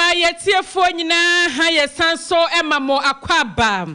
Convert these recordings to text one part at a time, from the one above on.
Eba yetiefo nyina ha yesanso emamo akwaba.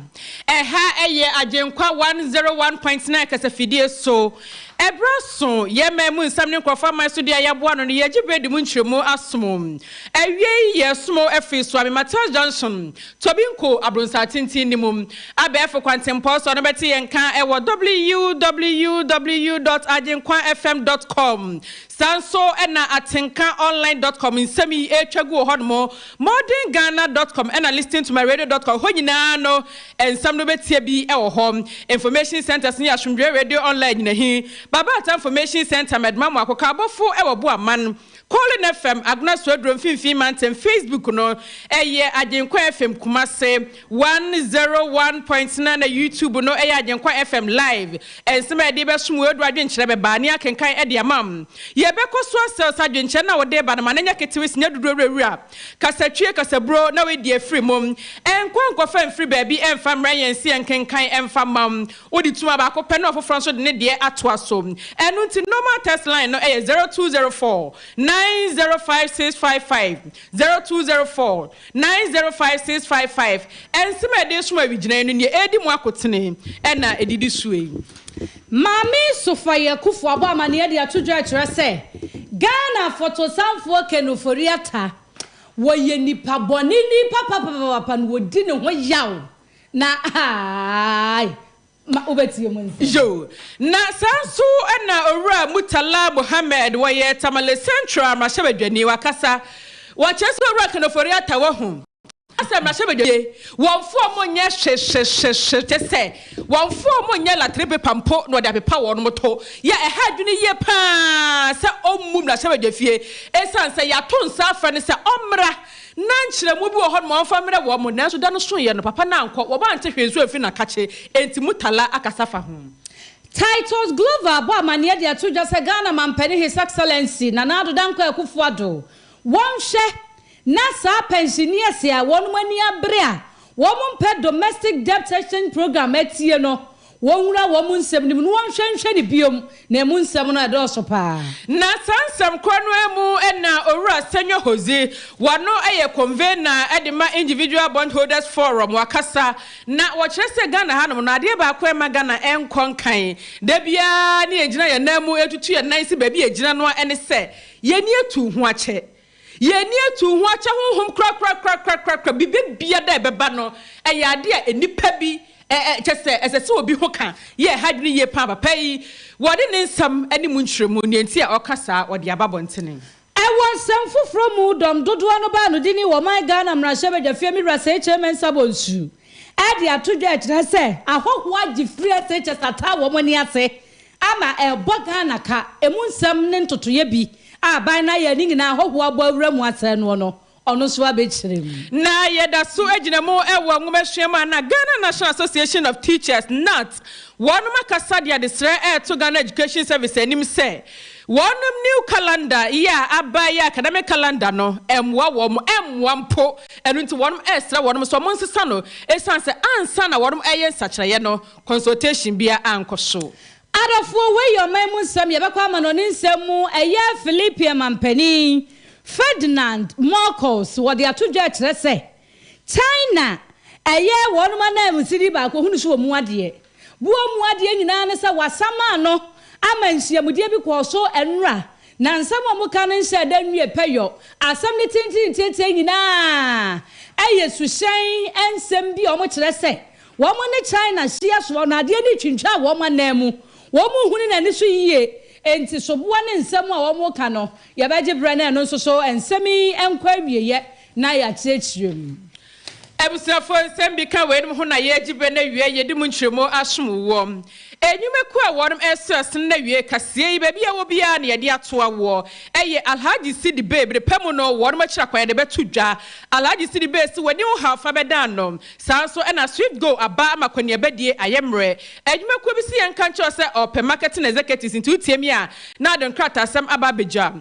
Eha eye agyenkwa 101.9 kasafidie so. Ebraso yememu nsamne nkrofa manso dia yeboa no ye gibedi mu nkyeremu asom. Ewie yesomo efi so Matthias Johnson. Tobinko abronsa tintin nimum. Abefo kwantempo so no beti yenka ewo www.agyenkwafm.com. Sanso ena atenkaonline.com insemi etwagu hodmo modernghana.com ena listen to my radio.com honyina no ensam no betie bi ewo hom information centers ni asumdwe radio online na hi baba information center medmam akoka abofo ewo bo aman Calling FM Agnes Wedron Finfi Mountain Facebook no eye Agyenkwa FM Kumase 101.9 YouTube no eye Agyenkwa FM live ensema de be sumu edu adwenkyere be ba ne akenkan e de amam ye be koso sales adwenkyere na wode ba na mananya ketewis nya dudurewura kasatwie kasabro na we die free mom enkwankwa fan free ba bi emfa mra yensi enkenkan emfa mam odi tuma ba ko pe no ofofro so de ne de ato aso enu nti normal test line no eye 0204 905655 0204 905655 ensema de suma wigina enu ne edi mu akotene ena edidi suwe Mami Sofia Kufu abo amane de atodwa akere se Ghana fotosanfo kenoforiata wo ye nipa boni ni papa no wodi ne ho yaw na ai ma obeti yemunzi yo na sansu na owura Mutala Muhammad wo ye Tamale Central mashebadwani wakasa wo chese owura kenoforiata wo hu asa mashebadwani wonfo mo nya hwehwehwe tese wonfo mo nya latrebe pampo no de apepa wo no moto ya ehadwini ye pa se ommum na shebadwafie esanse ya to nsa afa ne se omra nanchire mu bi wo hon mo mfa mre wo mo nanso da no so ye no papa na anko wo ba nte hwezu afi na kache enti Mutala akasafa ho Titles Global abo amane de atodwa se Ghana mampani His Excellency Nana Danko Akufo-Addo wonhwe na sa pensioners ya wonu mani abre a wo mpe domestic debt exchange program etie no wonwura wo mu nsem nim no wonhwenhwe ne biom na mu nsem no adoso pa na sansam kwano emu ena owura Senyo Hozi wano eye convener edema individual bondholders forum wakasa na wo kyerese Ghana hanom no ade ba kwa Ghana enkonkan da bia ne egina ya namu etutu ya nansi ba bi egina no ene se ye ni etu ho ache ye ni etu ho ache honhom kra bibia da beba no eye ade a enipa bi chese esese obi hoka ye hadwini ye pa papa yi wode ne nsam ani mu nkyeremu ne nti a okasa wode ababontene ewo nsam foforo mu dom dodo no ba no dini wo man Ghana mrahwebadwafie mi rasa chairman sabonsu ade atodwa akira se ahoho agifri ase chesata wo mani ase ama ebo Ghana ka emu nsam ne ntotoye bi aban na ye ni na ahoho abo awura mu ase no ono so abechirem na yeda so aginamo ewo nwomahwema na Ghana National Association of Teachers NAT wonum akasa dia desre to Ghana Education Service anim se wonum new calendar ya abaya academic calendar no emwa wom emwa mpo enu nti wonum extra wonum so mo nsesa no esanse ansa na wonum eye nsachire no consultation bia ankoso adafo we your memu nsam ye bekwa ma no nsam eye Philippia mampani Ferdinand Marcos wode atodwa akere se China eye wonuma na musiri ba ko hunu so mu ade buo mu ade nyina ne se wasama no amanhyiamudie bi ko so enra na nsam omuka no nhye da nwie peyo asam ne tintin nyina eye suhyen ensem bi omo kere se wo mo ne China hia so na ade ni twintwa wo mo na mu wo mo hunu na ni so yie enti soboa ne nsem a wo mo ka no ye beje brane no so ensemi enkwa wieye na ya kyerkyerem ebusafo nsem bi ka we no ho na ye gibe na wie ye di mu nkyeremo asom wo enyumeku a wonum SS na wie kasie ba bia wo bia na ye de ato awo eye Alhaji Sidi Bebre pemu no wonum akira kwa de betudwa Alhaji Sidi Be si woni ho hafa bedan no sanso na Swift Go aba amakoni abedie ayemre enyumeku bi si yenka ncho se open marketing executives into tiemi a na don krata sam aba beja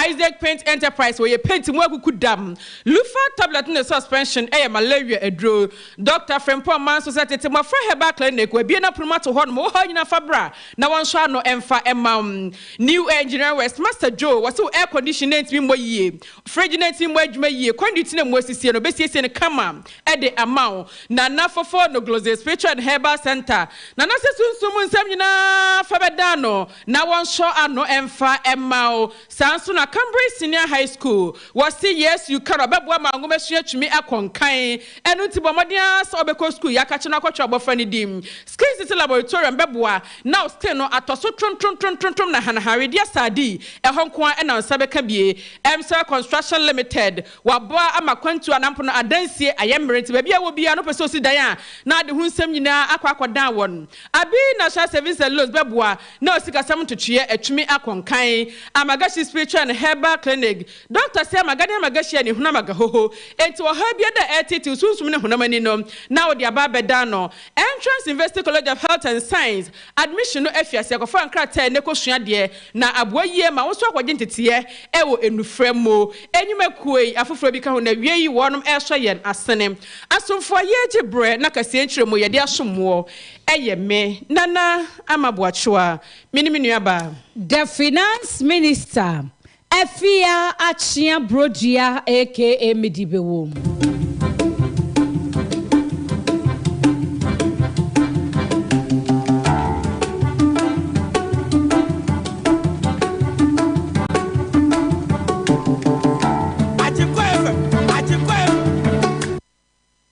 Isaac Paint Enterprise wo ye paint mu akuku dam Lufa tablet na suspension eye malaria edro Dr. Frempom Man Society mo fra heba clinic we bi na promote ho no nyina fabra na won so ano emfa emam new engineer west master joe was so air conditioning mi mo yie fridge net mi mo adwuma yie conduit na mo asisie no besiesie ne kama e de amount na na fofo no glose spiritual and herbal center na na sesunsum nsam nyina fabeda no na won so ano emfa emao sanso na Cambridge Senior High School was say yes you can obeboa ma ngomesua twimi akonkan enu ti bomodia so obeko school yakache na kwatwa obofra ni dim Skin City Laboratorium beboa now still no atoso trom na hanahare dia sadi ehonkoa na nsabeka bie Emsa Construction Limited waboa amakwantu anampo no adansie ayemmerenti ba bia wo bia no pese osi dan a na de hunsam nyina akwakodan won abi National Service and Loans beboa na osikasam totwe atwimi akonkan Amagashi Spiritual and Herbal Clinic Dr. Sam Amagashi ani huna magahoho enti wo ha bia da etiti sunsum ne hunamani no na wo de ababeda no Entrance University College of Health and Science admission no AFIA se akofo ankrata ne kosua de na aboyie ma wo so akwaje ntete ewo enufremo enyumakuei afoforo bi ka ho na wiei wonom ehso yen asene asomfo yeje bre na kase nkyeremo ye de asomwo eye me nana amaboachoa miniminuaba the finance minister AFIA AKYEA BRODUA AKYEA Medibewo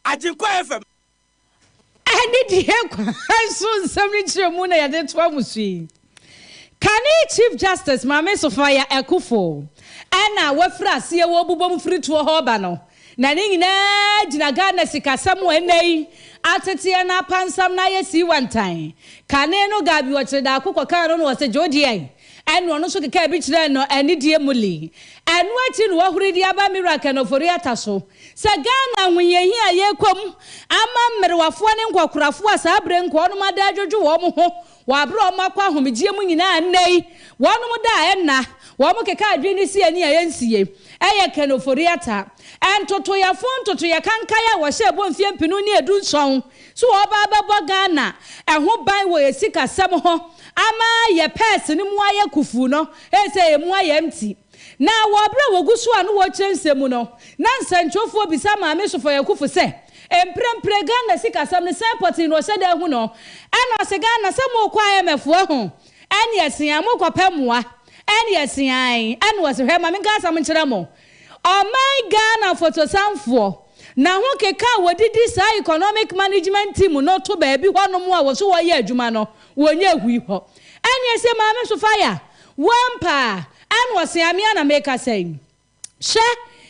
AGYENKWA FM ani die kwa so nsam chiremu na yade to amusui Kani Chief Justice Mame Sofia Ekufo ana wafra sie wo bubom frituo ho ba no na ni nyina gina Ghana sikasam enei atete na pansam na yesi wantan Kani no gabi wo cheda akukọ kan no wo se jodie eno no so keka bi kire no ani die muli eno achi no wahuri dia ba miracle no fori ataso se Ghana nwenyehi ayekom ama mmerewafo ne nkokorafo asabre nko no madadwoju wo mo ho wa bro makwa homgie mu nyina nei wonum da enna wo mo keka adwini si ani ayensie eye kenofori ata entoto ya fontoto ya kankaya wo hye bo mfie mpinu ne edu nson so wo ba bebo Ghana eho ban wo yesika sem ho ama ye pese ni mu aye kufu no ese ye mu aye mti na wo bro wo gusu anu wo kyensem no na nsanchofo bisa Mame Sofia Ekufo se emprempre Ghana sika sam ne sepoti no hye da hu no ana se Ghana sam okwa aye mefo ho ene asian mo kwapamoa ene asian ene wo se hwe Mame Ghana sam nkyere mo o my Ghana fotosamfo na ho keka wodidi sa economic management team no to baabi honom a wo so wo ye adwuma no wonye hui ho ene se Mame Sofia wampa ene wo se amia na make say she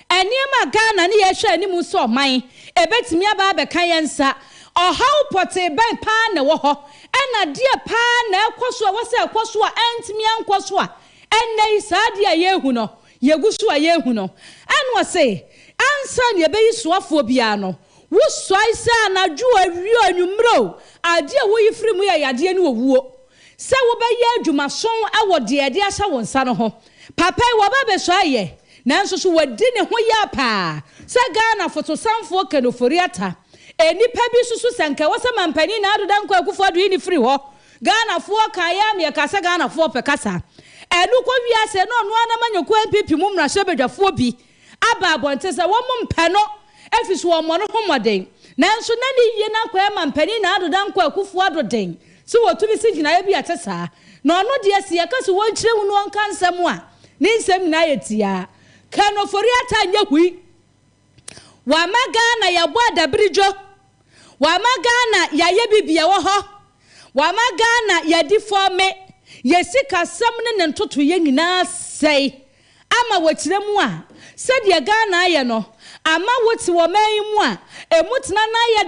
eniema Ghana ne ye hwe animu so man ebetimi aba be kan yensa o how pote ban pa na wo ho ena die pa na ekoso a wo se ekoso a entimi ankoso a enne isaade a yehu no yegusu a yehu no ene wo se ansa ne be yisuafo bia no wo swai sa na ju awi anwumro ade a wo yifiri mu ya yade ne owuo se wo be ye adwuma son awo de ade ahya won sa no ho papa wo ba be so aye nanso so wadi ne ho ya pa se Ghana fotosamfo kenofori ata enipa bi susu senka wo se mampani na adoda nkwa Akufo ado ni free ho Ghana fo kan ya me ka se Ghana fo pe kasa enu ko wi ase no no ana manyoko MPP mu mra hye bedwafo bi aba abonte se wo mu mpe no efiso wo mo no homoden nanso na ni ye na kwa mampani na adoda nkwa Akufo ado den se wo tu bi se gina ya bi atesa no no de ase ya ka se wo nkire hu no nka nsam a ni nsam na yetia kanofori ata nya hui wa magana ya boada brijo wa magana ya yebibia wo ho wa magana ya difome yesika sam ne ntoto ye nyina sei ama wakiremu a sadia Ghana aye no ama woti wo man mu a emutena na ya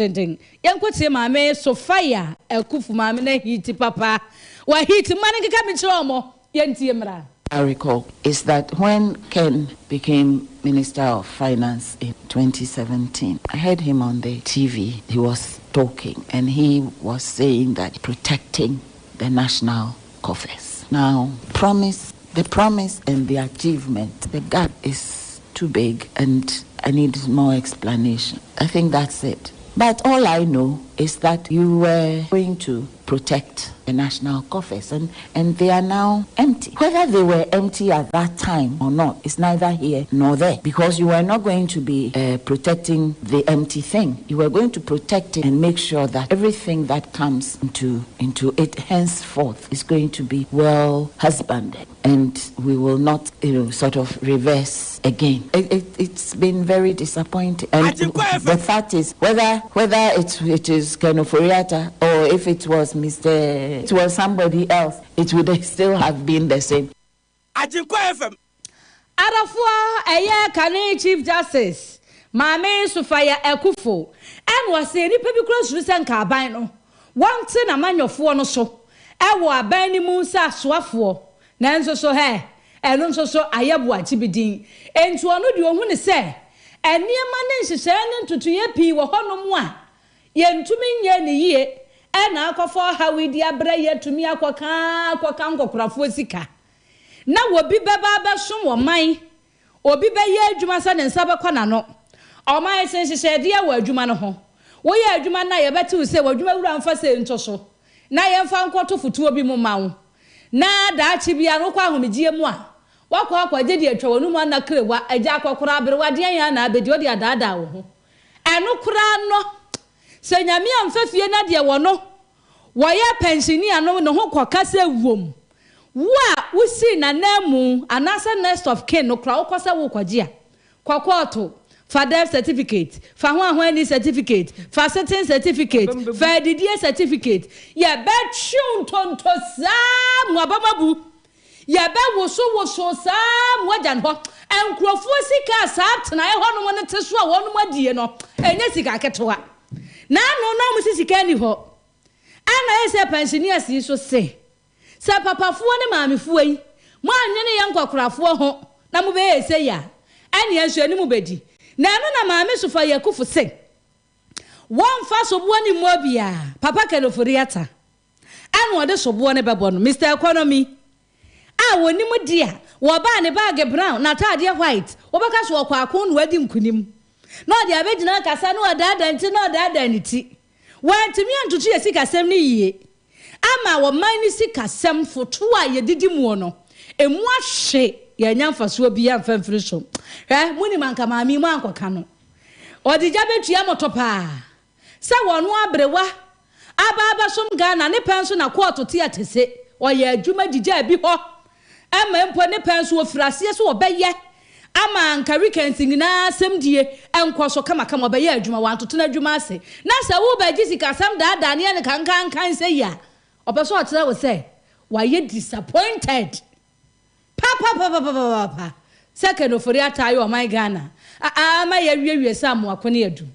den yankotie Mame Sofia Ekufo Mame na hiti papa wa hiti mane keka mi kire omo yentie mra I recall is that when Ken became Minister of Finance in 2017, I heard him on the TV. He was talking and he was saying that protecting the national coffers. Now, the promise and the achievement, the gap is too big and I need more explanation. I think that's it. But all I know is that you were going to protect the national coffers, and they are now empty. Whether they were empty at that time or not is neither here nor there, because you were not going to be protecting the empty thing. You were going to protect it and make sure that everything that comes into it henceforth is going to be well husbanded, and we will not, sort of reverse again. It's been very disappointing, and the fact is, whether it is Kenoforiata or if it was somebody else, it would still have been the same. AGYENKWA FM. Arafua eye Kane Chief Justice Mame Sofia Ekufo and was say ni pebi cross recent carbine no one thing na manyofo no so e wo aban ni mu sa soafo nanso so he eno nso so ayebo atibidin entu ono de ohun ne se eniema ne nhihye ne ntutuye pii wo honom a yentumi nye ne yie e na akofo hawidi abra yetumi akoka ngokrafo sika na wobi beba besom wo man obi be ye adwuma sa ne nsa bekọ na no o man senhihye de ya wo adwuma no ho wo ye adwuma na ye beti wo se wo adwuma wura mfa se nto so na ye mfa nkoto futuo bi mu mawo na da chi bia no kwa ahomgie mu a wakọ akwaje de atwa wonu mu na krewa agya akọkora abere wade yan na abedi odi adada wo ho eno kura no se nyame amfafie na de wo no wo ye pensioni no ne ho kwakasa wom wa usi na nemu anasa next of kin no kra okosa wo kwagia kwa court for death certificate for ho certificate for certain certificate for didie certificate ye be tun tonto sam wabamabu ye be woso sam wajan ho enkrofo sika sat na ye ho no ne teso a wonu madie no enye sika ketoa na no mu sika ni ho ana ese pensioners yi so se sa papafuo ne maamefuo yi mo anwene ye nkwakorafo ho na mo be ese ya ane enso ani mu bedi na no na maame sofa Yakufo se won fa sobo ni mo bia papa Kenoforiata anu ode sobo ne bebo no Mr Economy a woni mu dia wo ba ne bag brown na tade white wo beka so okwa akon no adi nkunim na ode abegina kasa no odada nti na odada niti wantimi antutu yesika sem ni yie ama wo man ni sika sem foto a ye didi mu no emu ahye ye nyamfaso bi ya mfamfiri so muni manka maami mu ankoka no odija betua motopa se wono abrewa aba som Ghana ne penso na court ti atese oye adwuma dija bi ho ama mpo ne penso ofrase so obeye ama anka weekend ngina sem die enkoso kama obeye adwuma wantoto na adwuma ase na se wo ba gisika sam daada ne ne kan se ya opeso otere wo se why you disappointed papa second of Kenoforiata yo my Ghana ama ya wie sam akone adu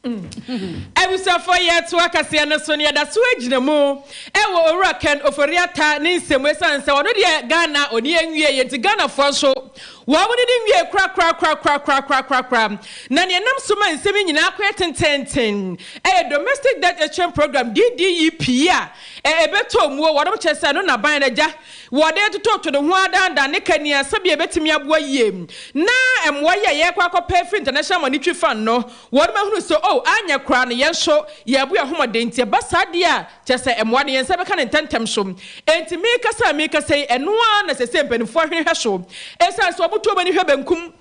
Ebusafo ye to akase ne so ne da so agina mu ewo owura Kenoforiata ne nsemu esanse wono de Ghana oni enwie ye nti Ghana fo so wo mo de nwie kra na ne nam so man nsemi nyina akwa tententen domestic debt exchange program DDEP a ebeto mu wo dom chese no na ban na ja wo de to ne ho adanda ne kania sabe ebetimi aboa yie na emwo ye kwa akọ free international monetary fund no wo dom hunu so anya kra ne yenso ye abu ahomodenti basade a chese emwo ne yensa beka ne tentem so enti me kasa eno a na sese mpanifo hwehwe so esa so obuto bani hwe benkum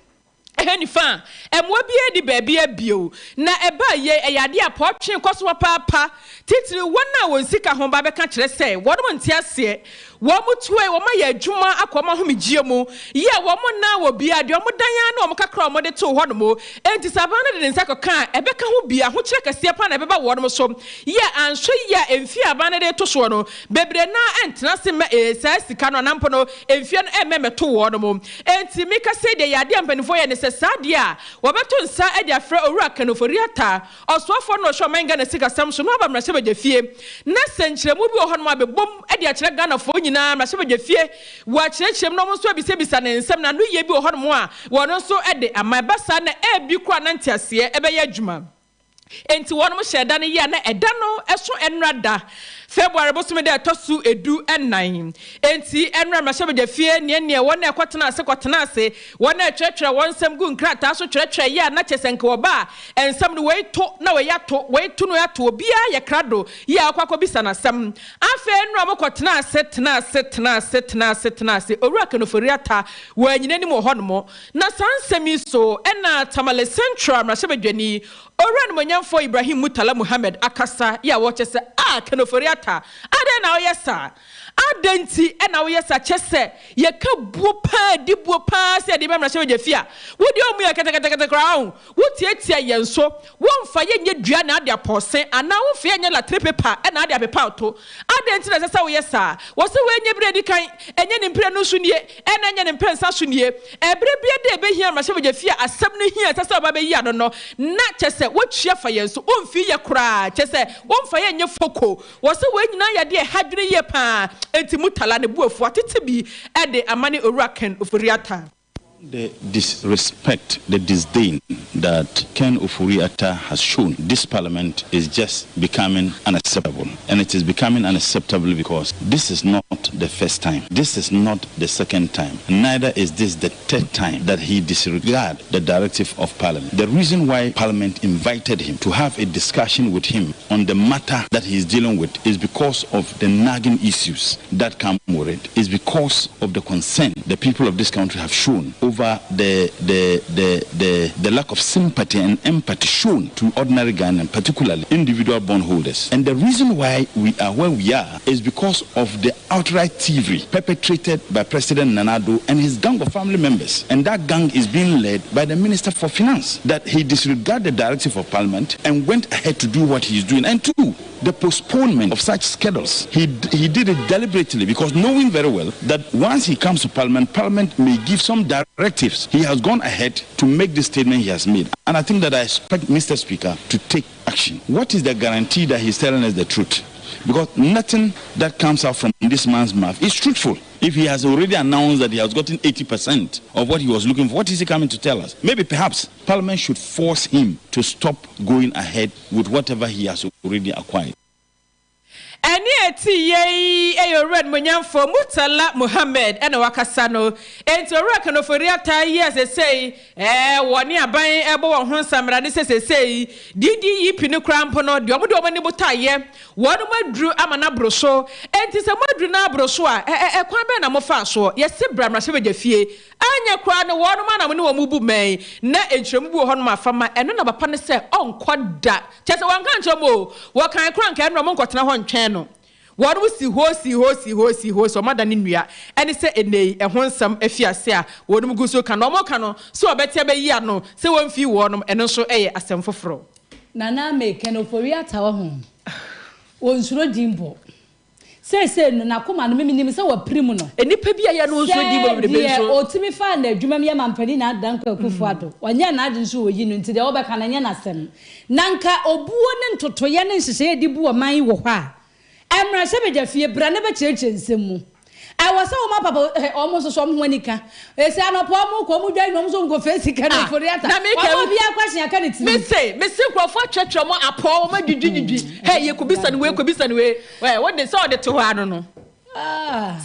ehenifa emwo bia di baabia bio na eba ye eyade apotwe koso papa titiri wona won sika ho ba beka kire se wodom ntiase wo mutuwe wo ma ye adwuma akoma homigie mu ye wo mo na wo bia de wo dan na wo kakra wo de to ho no mo enti sabana de nsa koka ebeka ho bia ho kire kase pa na ebeba wodom so ye anhwe ya emfi abana de to so no bebre na entena se ma sa sika no nampo no emfi no ememe to wo no mo enti mika se de yade ampanifo ye ne se sadia wo beto nsa e de afra owura Kenoforiata osofo no hwo menga na sika sam so no ba mra se bagefie na senkyeremu bi wo ho no abebom e de akire Ghana fo nyina mra se bagefie wa kyerkyerem no mo so bisa ne nsem na no ye bi wo ho no a wo no so e de amabasa na e bi kwa na ntiase e be ye adwuma enti wono mo hyeda ne ye na eda no eso enrada February bosom de tosu edu enan enti enra mashebe de fie ne wona kwatena ase wona twetwe wonsam gu nkrata so twetwe ya na chesenke oba ensam no we to na we to no yato obia ye krado ya akwakọ bisa na sam afa enra mokotena ase owura kanofori ata wanyina ni mo hono na sansemi so ena tamale central mashebe dwani owura no monyamfo Ibrahim Mutala Muhammad akasa ya wo chese kanofori ata ade na oyesa adenti ena oyesa chese ye ka buo pa se de bemra hye fia wodi omu ya kete crown wotietia yenso wonfa ye nye dua na ade apose ana wonfa ye nye la trepepa ena ade abepa to adenti na sesa oyesa wo se we nye bredi kan enye ne mpre no so nie ena enye ne mpensa so nie ebre bia de be hia mra hye fia asem no hia sesa oba be yi ado no na chese wotua fa yenso wonfi ye kura chese wonfa ye nye foko wo se we nyina ya de hadwene ye pa enti Mutala ne buafu atete bi ede amane owuraken ofuriata. The disrespect, the disdain that Ken Ofori-Atta has shown this parliament is just becoming unacceptable. And it is becoming unacceptable because this is not the first time. This is not the second time. Neither is this the third time that he disregarded the directive of parliament. The reason why parliament invited him to have a discussion with him on the matter that he is dealing with is because of the nagging issues that come with it. Is because of the concern the people of this country have shown over the lack of sympathy and empathy shown to ordinary Ghanaians, particularly individual bondholders. And the reason why we are where we are is because of the outright thievery perpetrated by President Nanado and his gang of family members. And that gang is being led by the Minister for Finance, that he disregarded the directive of Parliament and went ahead to do what he is doing. And two, the postponement of such schedules. He did it deliberately because knowing very well that once he comes to Parliament, Parliament may give some directives. He has gone ahead to make the statement he has made. And I think that I expect Mr. Speaker to take action. What is the guarantee that he's telling us the truth? Because nothing that comes out from this man's mouth is truthful. If he has already announced that he has gotten 80% of what he was looking for, what is he coming to tell us? Maybe perhaps Parliament should force him to stop going ahead with whatever he has already acquired. Eni eti ye red Monyamfo Mutala Muhammad ena wakasano enti owura kanofori ata yes say woni aban ebo won ho samra ne say didi yipi ne krampo no de omo ni botaye wonu madru amana broso enti se madru na broso a kwan be na mo fa so yes bramra hye be fie anya kwa ne wonu ma na mo ne wo mu bu man na entrem bu ho no afama eno na bapa ne se onkoda chese wanka nchomo wo kan kran ka eno mo nkotena ho ntwen no what we see ho so madani nua ene se enei ehon nsam afiase a wonum guso ka no mo ka no so obetia be yi ano se won fi wonom eno so eye asem foforo nana me Ofori-Atta wo ho wonsuro dimbo se no na koma no meminim se wa prim no enipa bia ya no nsuro dimbo be be so otimi fa na adwuma me mampani na adanka Akufo-Addo wanya na ade nso wo yi no nti de wo be ka na nya na sem nanka obuo ne ntotoye ne nhyehyɛ dibu wo man wo hɔ a Emra Shebe fie bra ne be cheche nsemu. I was so my papa almost so mwanika. E say anopo mu ko mu dwan no so ngo face ka no Ofori-Atta. Na me ka bi akwahye aka ne ti. Me say krofo twetwe mo apo mo dwudwudwi. Hey ye kubisa ne we. What they saw the to ano no.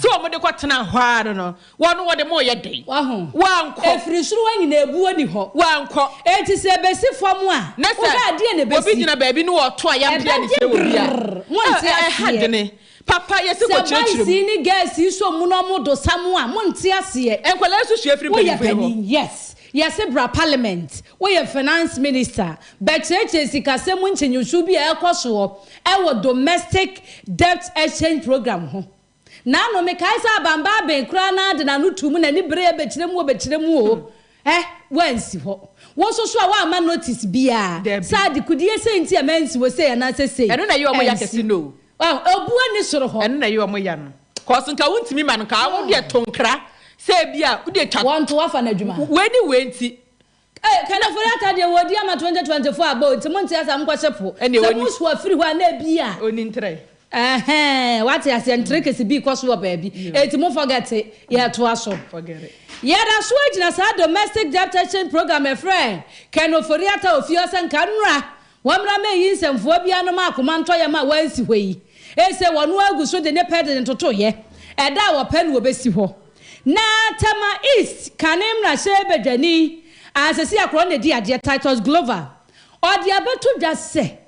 So mo de kwatena ho ano no. Wonu wo de mo ye den. Wa ho. Wanko. Efiri suru wanyi na ebu oni ho. Wanko. Enti se besi fam a. Wo ga de ne besi. Obi gina baabi no wo to ayambia ne se wo bia. Mo nti ase. Papa yesi ko chirechire. Si ni gas so mu no mo do samu a mo nti ase. Enkwala so hwe afiri baabi. Yes. Yes, bra parliament. We are finance minister. But sika se mu nchenyusu bi e koso e wo domestic debt exchange program ho. Na no me kaisa bamba ben kra na de na no tumu na ni bre be mu o wansi ho wo so a wa ma notice bia sa de kudie se nti a mansi wo se na se se eno na yi omo ya kesi no obu ani soro ho eno na yi omo ya no cause nka wuntimi ma no ka wo de tonkra se bia wo de twa won to wafa na adwuma we nti kana Ofori-Atta de wodi ama 2024 about monti asa mkwashepo se musu afiri ho na bia oni ntre what you say ntreke bi kwaso baabi eti mo forget ya to aso forget it ya da so agina sa domestic debt exchange program a friend Ken Ofori-Atta ofiosa nkanra wamra me yin semfo bia no ma akoma nto ya ma wansi hweyi ese wonu agu so de ne president toto ye eda wo pen wo besi ho na Tama East kanem na shebedani asesi akro ne di ade Titus Glover odi abetu dwase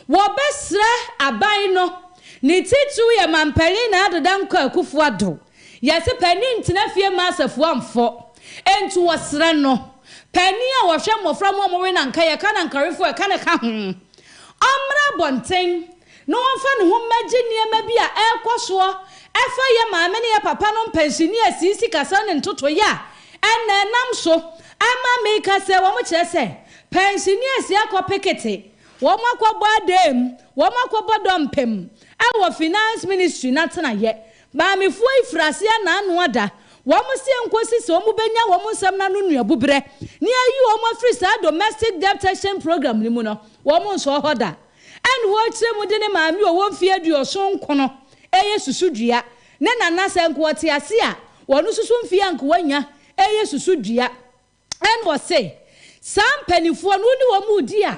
wo besre aban no ni titu ye mampani na adodanko akufu ado yese pani ntina fie masafo amfo entu wasre no pani a wo hwe mofra mo we na nka ye kana nkarefo e kana ka ho amra bonten no wonfa ne ho magye niema bi a ekoso efa ye maame ne ye papa no pensioni asisi kasa ne ntoto ya enne nam so ama me ka se wo mo kire se pensioni asi akopekete wo makwa adem wo makwa bodompem awo finance ministry na tena ye maame fu ifrase na anu ada wo mo se enkosi se wo mo benya wo mo nsam na no nuabubre ne ayi wo mo free sa domestic debt action program ni mu no wo mo nso hoda and wo kire mu de ne maame wo mfie aduoso nkono eye susudua ne nana se nko te ase a wo no susu mfie anko wanya eye susudua and wo say some penifo no ni wo mu di a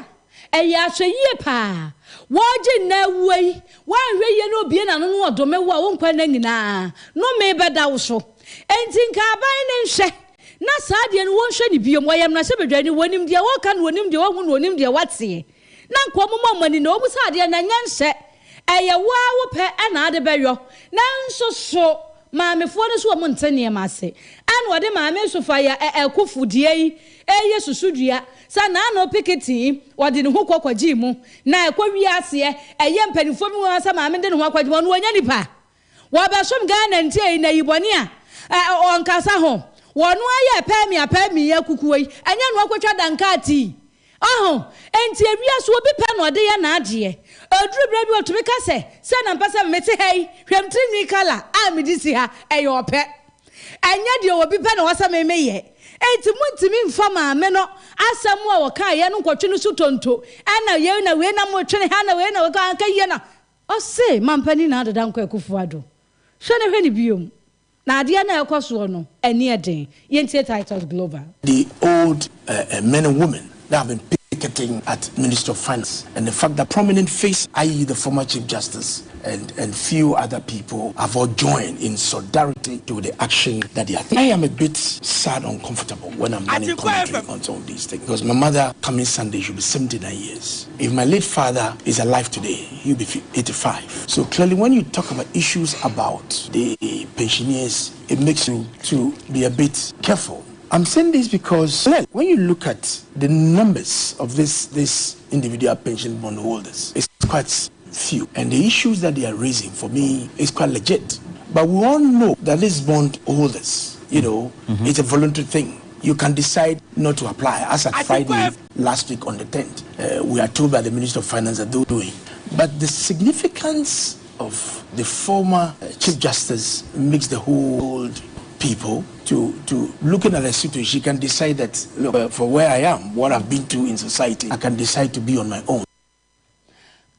eye ahweye pa woje na wei wanhwe ye no bie na no odome wo a wonkwa na nyina no me beda wo so enti nka aban ne nhwe na saade no wonhwe ni bie mo yam na se bedwani wonim de wo ka no wonim de wo hu no wonim de wate na nko momamani na omu saade na nyanhye eye wo a wo pe na ade beyo na nso so maamefo no so wo ntene ma ase an wode maame so fa ya ekufudie yi eye susudua sa na no piketi wode ne ho kwakwaji mu na ekwawi ase eye mpanifo mi wo sa maame de ne ho akwaji mu no wonya nipa wo ba som Ghana ntie na yiboni a onkasa ho wono aye apami yakukuwe anya no akwatwa dankati enti ewia so obi pe no de ya na agye oduru bra bi otumi ka se na mpasa mete hei hwemtri ni kala a medisi ha eyo ope anya de obi pe na wasa memeye enti muntimi mfa maame no asam a woka ye no kwotwe no sutonto ana ye na we na mo twene ha na we na we ka ye na o se mampani na adada nkwa ekufu ado hwe ne biom na ade na ekoso no eni eden yentie Titus Glover. The old men and women that have been picketing at Minister of Finance, and the fact that prominent face, i.e. the former Chief Justice and few other people have all joined in solidarity to the action that they are taking. I am a bit sad, uncomfortable when I'm running commentary on some of these things, because my mother coming Sunday should be 79 years. If my late father is alive today, he'll be 85. So clearly when you talk about issues about the pensioners, it makes you to be a bit careful. I'm saying this because when you look at the numbers of this individual pension bond holders, it's quite few. And the issues that they are raising, for me, is quite legit. But we all know that these bond holders, it's a voluntary thing. You can decide not to apply. As at Friday last week on the 10th, we are told by the Minister of Finance that they're doing. But the significance of the former Chief Justice makes the whole people to looking at a situation. She can decide that, look, for where I am, what I've been through in society, I can decide to be on my own.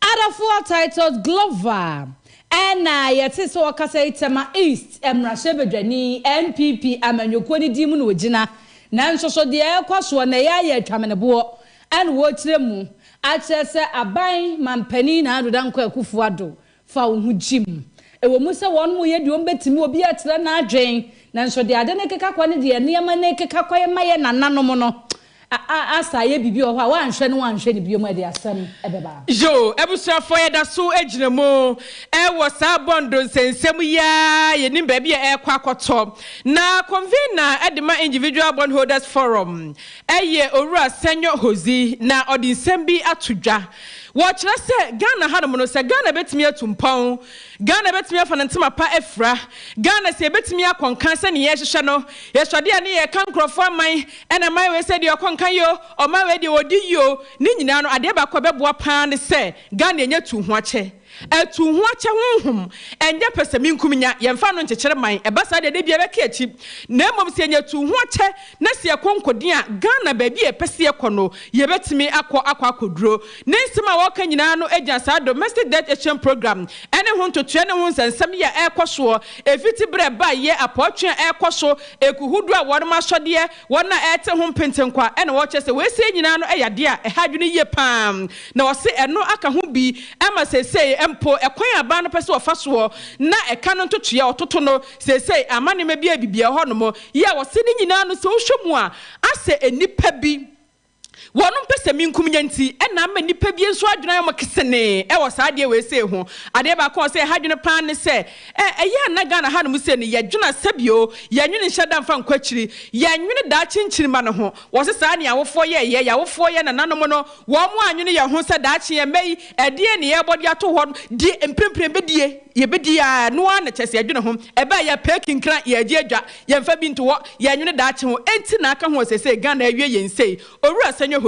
Adafua Titus Glover and yet so wakasa Tama East Emrashebedani NPP amanyokoni dimu no gina nanso so de ekwaso na ya twamenebo and wotremu achese aban mampani na adodanko akufuado fa wo hu jim ewo mu se won mu ye de ombetimi obi atere na adwen nanso de ade ne keka kwa ne de niam ne keka kwa ye maye nananom no asa ye bibi o ha wanhwe ne biom ade asem ebeba yo ebusrafo ye da so eginemo wo sa bondo nsensem ya ye nim ba bia ekwa akoto na convener edema individual bondholders forum eye owura senyo hozi na odinsem bi atodwa watch let's say Ghana had no say Ghana betimi atumpon Ghana betimi afanantema pa efra Ghana say betimi akonkan se ne ye hwehwe no ye swade ane ye kan krofo aman ena man we say de akonkan yo o man we de odi yo ni nyina no ade ba ko beboa pa ne se Ghana enya tu ho ache etu ho ache honhom enye pesemi nkuminya ye mfa no nchekere man ebasa de bia be ka achi na emom se enya tu ho ache na se konkodin a Ghana ba bia pese ekono ye betimi akoduro ne nsema woka nyina no agya sa domestic debt action program ene ho ntotua ne ho nsensem ya ekoso efiti bre ba ye apotwe ekoso ekuhudu a won ma sode wona ete ho mpentenkwa ene wo chese we se nyina no eyade a ehadwene ye pam na wo se eno aka ho bi ama sesei empo ekwan aba no pese ofaso na eka no ntotua ototo no sesei amane ma bia bibia ho no mo ye wo se ni nyina no se wo hwemu a ase enipa bi wonum pese minkum nyanti na ma nipa bi enso adwena yom kesene e wo saa de we se ho ade ba ko se hadwene pan ne se eye na Ghana ha no mu se ne ye dwena sabio ye nwene hyada mfa nkwachiri ye nwene da chinchiri ma no ho wo se saa ne awofo ye awofo ye na nanom no wo mo anwene ye ho se da chi ye mei ede ne ye bodi ato ho di empemprem bedie ye bedia no na chese adwene ho e ba ye peking kran ye agi adwa ye mfa bi nto ye nwene da chi ho enti na aka ho se Ghana awie ye nsei owura senyo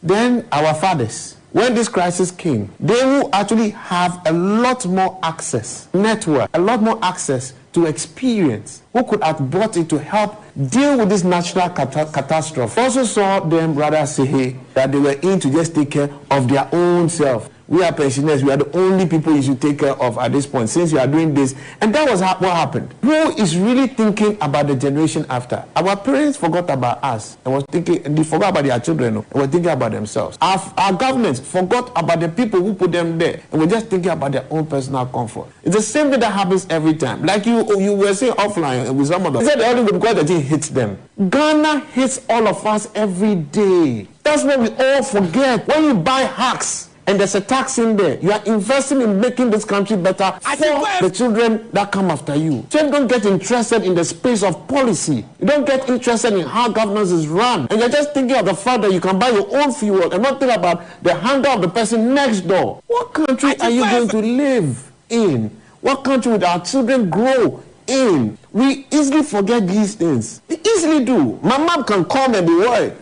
Then our fathers, when this crisis came, they will actually have a lot more access, network, a lot more access to experience, who could have brought it to help deal with this natural catastrophe. Also saw them rather say that they were in to just take care of their own self. We are pensioners. We are the only people you should take care of at this point, since you are doing this. And that was what happened. Who is really thinking about the generation after? Our parents forgot about us and was thinking, they forgot about their children and were thinking about themselves. Our governments forgot about the people who put them there and were just thinking about their own personal comfort. It's the same thing that happens every time. Like you were saying offline with some of them. They said the only because the thing hits them. Ghana hits all of us every day. That's what we all forget. When you buy hacks, and there's a tax in there, you are investing in making this country better for the children that come after you. So you don't get interested in the space of policy. You don't get interested in how governance is run. And you're just thinking of the fact that you can buy your own fuel and not think about the hunger of the person next door. What country are you going to live in? What country would our children grow in? We easily forget these things. We easily do. My mom can call me and be worried.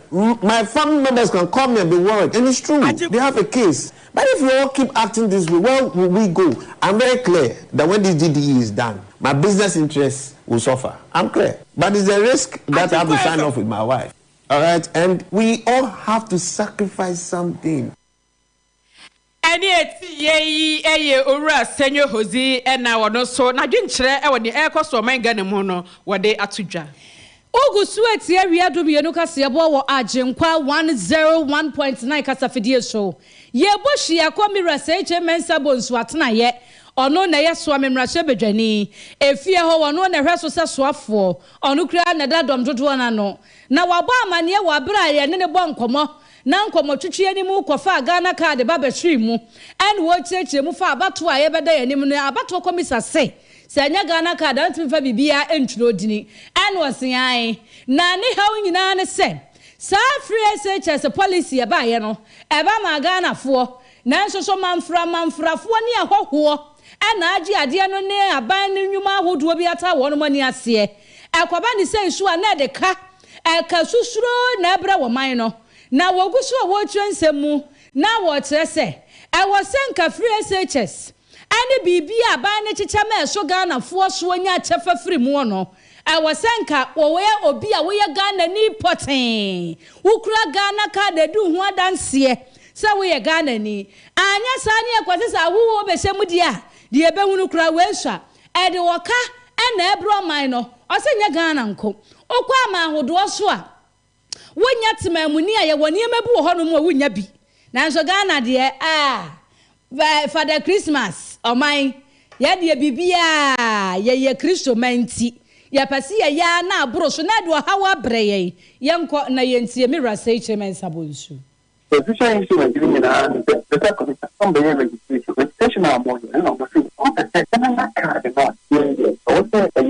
My family members can call me and be worried. And it's true. They have a case. But if we all keep acting this way, where will we go? I'm very clear that when this DDE is done, my business interests will suffer. I'm clear. But it's a risk that I have to sign off with my wife. All right? And we all have to sacrifice something. Any ye owura senyo hozi na wono so na dwenkyere e woni ekoso man Ghana mu no wode atudwa Ogusu etie wiado bienu KASIEBO wo AGYENKWA 101.9 kasafidie show ye bohwi akomira seche mensa bonsu atena ye ono na ye so amemrahye bedwani efie ho wono na hweso se soafo ono kura na dadom dodo na no na wabo amane wa bra ye ne bo nkomo na nkomo twetwe animu kofa Ghana card ba behwe mu en wo cheche mu fa abato a ye beda ye nim no abato komisa se sanya Ghana card antimi fa bibia enturo dini en wosian na ne hawo nyina ne se sa free SHS policy aba ye no eba ma Ghana fo na nso so manfrafo ne ahoho na agi ade no ne aban ne nwuma ahodo bi ata wo no mani ase akwaba ni se nsu a na de ka susuro na bra wo man no na wogusu a wo twensemu na wo trese wo senka free SHS ani bibi aban ne chicha ma so Ghana fo so nya chefa free mu no wo senka wo we obi a wo ye Ghana ni poten ukura Ghana ka de du ho adanse se wo ye Ghana ni anya sa ne kwase sa wo be hyemu dia de ebe hunu kura wensha de woka na ebro man no o se nya Ghana nko okwa ama ahodo so a wonya temamuni a ye woni emebu ho no mu a wonya bi nanso Ghana de Father Christmas oman ye de bibia ye Kristo manti ya pasi ya na abro so na de hawa breye ye nko na ye ntie mi rasa eche men sabonsu position issue when giving the second some behavior registration are more than no but on the second na card not also a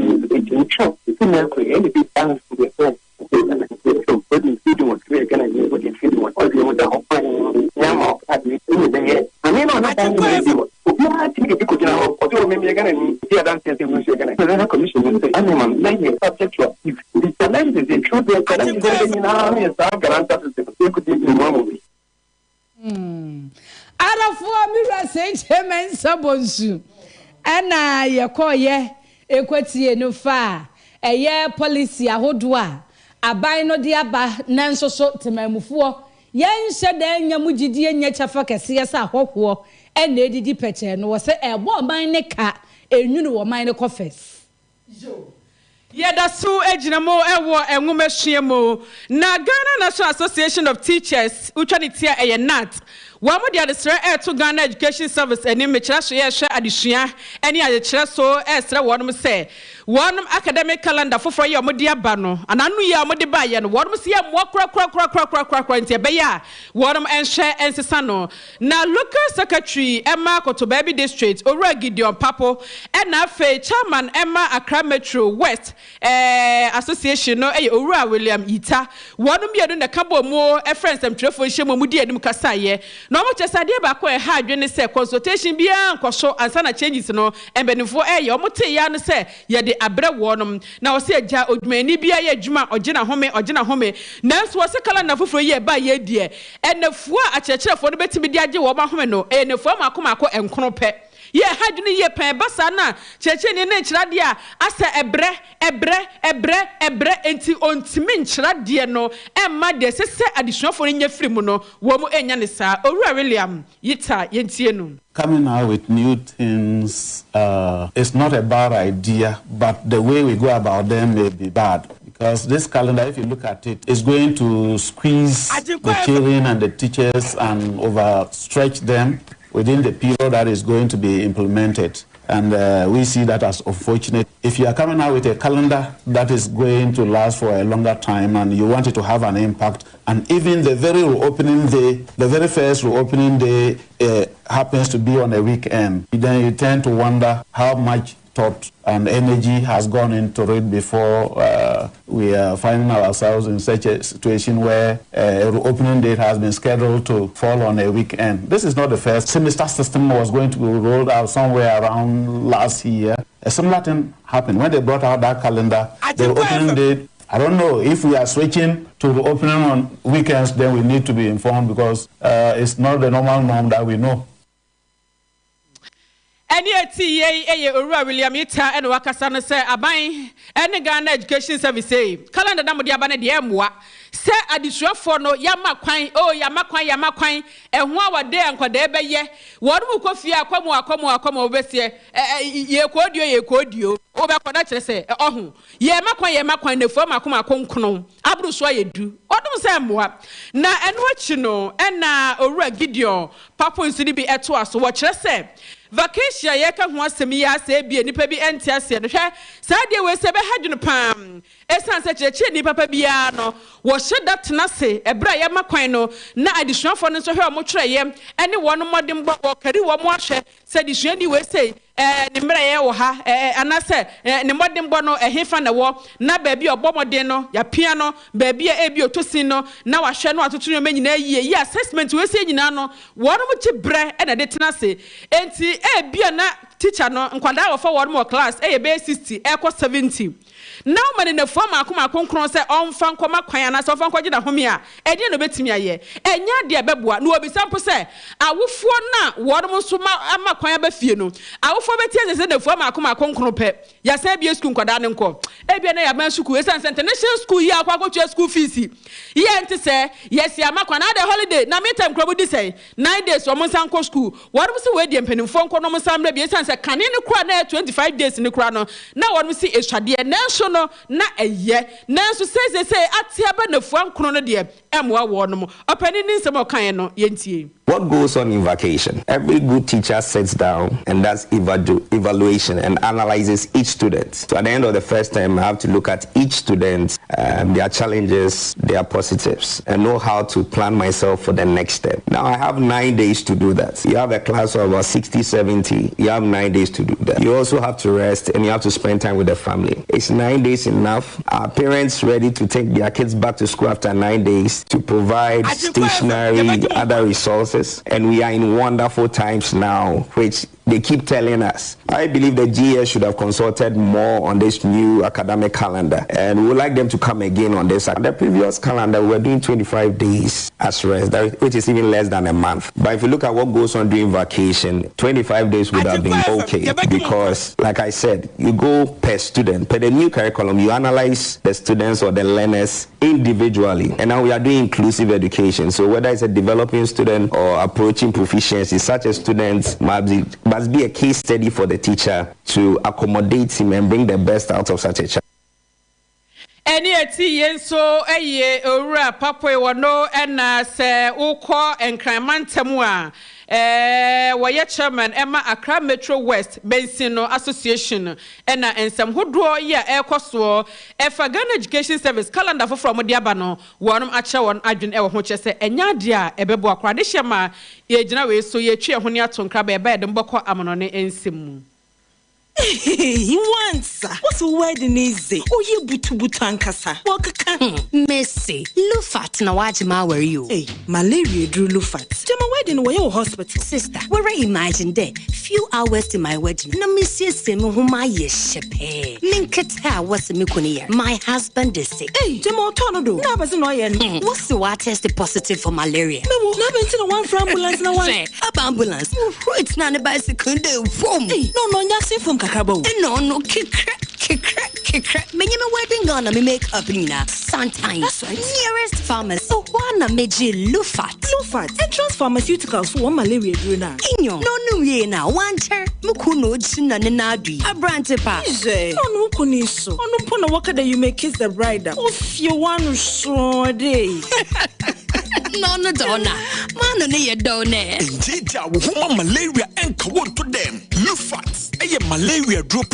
show you can create any big balance to the so what you do what we can do what you feel what you the open yama at me then I mean not you have to get to or do maybe again and see that sense you say again the commission will say I mean like subject to if the challenge is the truth they can in army is that guarantee to could be normal Arafo mira seche men sabonsu ana yekoye ekwatie no fa eye policy ahodo a aban no de aba nanso so temamufuo yen hyeda nyamugidie nya chafa kese sa ahoho ena edidi peche no wo se ebo man ne ka enwunu wo man ne kofes Yeda su ejinamo ewo enwumehwiemo na Ghana National Association of Teachers uchanitia eye nat One more the air to Ghana Education Service and in Michelle share addition any other chair so extra one say. One academic calendar for your Modia Bano, and I knew ya Modiba and one must see a more crack into Baya, one and share and Sano. Now, local secretary Emma Kotobaby District, Ora Gideon Papo, and AFIA chairman Emma Accra Metro West Association, no, Ora William Ita, one of me the couple more friends and traffic Shemudi and Mukasaye. No much as I did back where I had when they said consultation beyond Kosho and Sana changes no, and Benifo Air, Mote Yan say, ya de abre wonum na wose agya odwumani bia ye adwuma ogina home nanso wose kala na foforo ye ba ye die enefu a akyerkyerefo no betimi de agye wo ma home no enefu makomako enkono pe ye hadwene ye pen basa na kyerkyere ne nkyirade a asa ebre enti ontimi nkyirade no emma de sese additionfo nya firimu no wo mu enya ne sa Owura William Yita yentie no. Coming out with new things is not a bad idea, but the way we go about them may be bad. Because this calendar, if you look at it, is going to squeeze the children and the teachers and overstretch them within the period that is going to be implemented. And we see that as unfortunate. If you are coming out with a calendar that is going to last for a longer time and you want it to have an impact, and even the very reopening day, the very first reopening day happens to be on a weekend, then you tend to wonder how much thought and energy has gone into it before we are finding ourselves in such a situation where a reopening date has been scheduled to fall on a weekend. This is not the first. Semester system was going to be rolled out somewhere around last year. A similar thing happened. When they brought out that calendar, the reopening date, I don't know if we are switching to the opening on weekends, then we need to be informed because it's not the normal norm that we know. Any Owura William Ita and Wakasana say Abai and Ghana Education Service say calendar number the abane the emwa say additional for no yama kwine and one day and Kwadebe one who coffee akomo obesie ye kodio obakona say oh yama kwine the form akoma konkono abru so ye du odum say emwa na enwa chi no na Owura Gideon papo nsudi bi eto aso wo kire say vacation ye ka ho asem ya se bia nipa bi enti ase no hwe sa de we se be hadwene pam esan se cheche ni papa bia no wo hye datena se ebra ye makwan no na additional for no so hwe mo twere ye ene wono modem bo wo kari wo mo ahwe se additional ni we say ni mra ye wo ha anase ni modem bo no ehefa na wo na ba bi obomode no ya pia no ba bi e bi otosin no na wa hwe no atoto no manyina yi assessment we say nyina no wono mo chi bre e na de tena se enti bia na teacher no nkwada wo for one more class be 60 e ko 70 now man na form akoma konkron se onfa nkoma kwan na se onfa nkwaje na home a ede no betimi aye enya de beboa na obi sample se awofo na wodom so ama kwan ba fie no awofo betie se na form akoma konkron pe ya se bia school nkwada ne nko bia na ya ban school esan international school ya akwa go school fees ye enti se yes ya makwa na the holiday na me time krobo di say 9 days o mo san ko school wodom se we de mpanimfo nko no mo san bra bia esan se kane ne kura na 25 days ne kura no na wodom se eswade na so no na eye nanso say atia ba na fuan krono no de emwa wo no opani ni nsem okan no yentie. What goes on in vacation? Every good teacher sits down and does evaluation and analyzes each student. So at the end of the first term, I have to look at each student, their challenges, their positives, and know how to plan myself for the next step. Now I have 9 days to do that. You have a class of about 60, 70. You have 9 days to do that. You also have to rest and you have to spend time with the family. Is 9 days enough? Are parents ready to take their kids back to school after 9 days to provide stationery, other resources? And we are in wonderful times now, which they keep telling us. I believe the GS should have consulted more on this new academic calendar, and we would like them to come again on this. The previous calendar, we were doing 25 days as rest, which is even less than a month. But if you look at what goes on during vacation, 25 days would have been okay, because, like I said, you go per student. Per the new curriculum, you analyze the students or the learners individually, and now we are doing inclusive education. So whether it's a developing student or approaching proficiency, such a student must be a case study for the teacher to accommodate him and bring the best out of such a child. Eni eti yenso eye owura papoe wono ena se ukọ enkramantamu a waye chairman Emma Accra Metro West Bensino Association ena ensam hodo ye ekoso efa Ghana Education Service calendar for from diaba no wonum ache won adwen ewo ho chese enya de a ebebo akra de hyema ye gina we so ye twe ho ne atonkra ba eba de mbokọ amonone ensem. He wants. What's the wedding is? Oh, you butu ankasa. Messi, Lufat na wajima where you? Hey, malaria drew Lufat. To my wedding where your hospital. Sister, where I imagine there. Few hours to my wedding. No Monsieur Semu whom I yeshepe. Linketa was a mikuni. My husband is sick. Hey, Jemo Tornado. No, but no yen. What's the water tested positive for malaria? No, no, one for ambulance no one. Up ambulance. It's not a bicycle. No, nothing from Kakabo. No, kick. Many wedding gonna me make up Nina. Sometimes nearest pharmacy. So one meji Lufat. Entrance pharmaceuticals for one malaria druna. Inyo. No ye na wanter. Mukuno china nenadi. A brantepa. No kuniso. No pona waka that you may kiss the bride. If you want to show day. No donna. Man on your donor. Indeed, woman malaria and want to them. Lufat. Malaria drop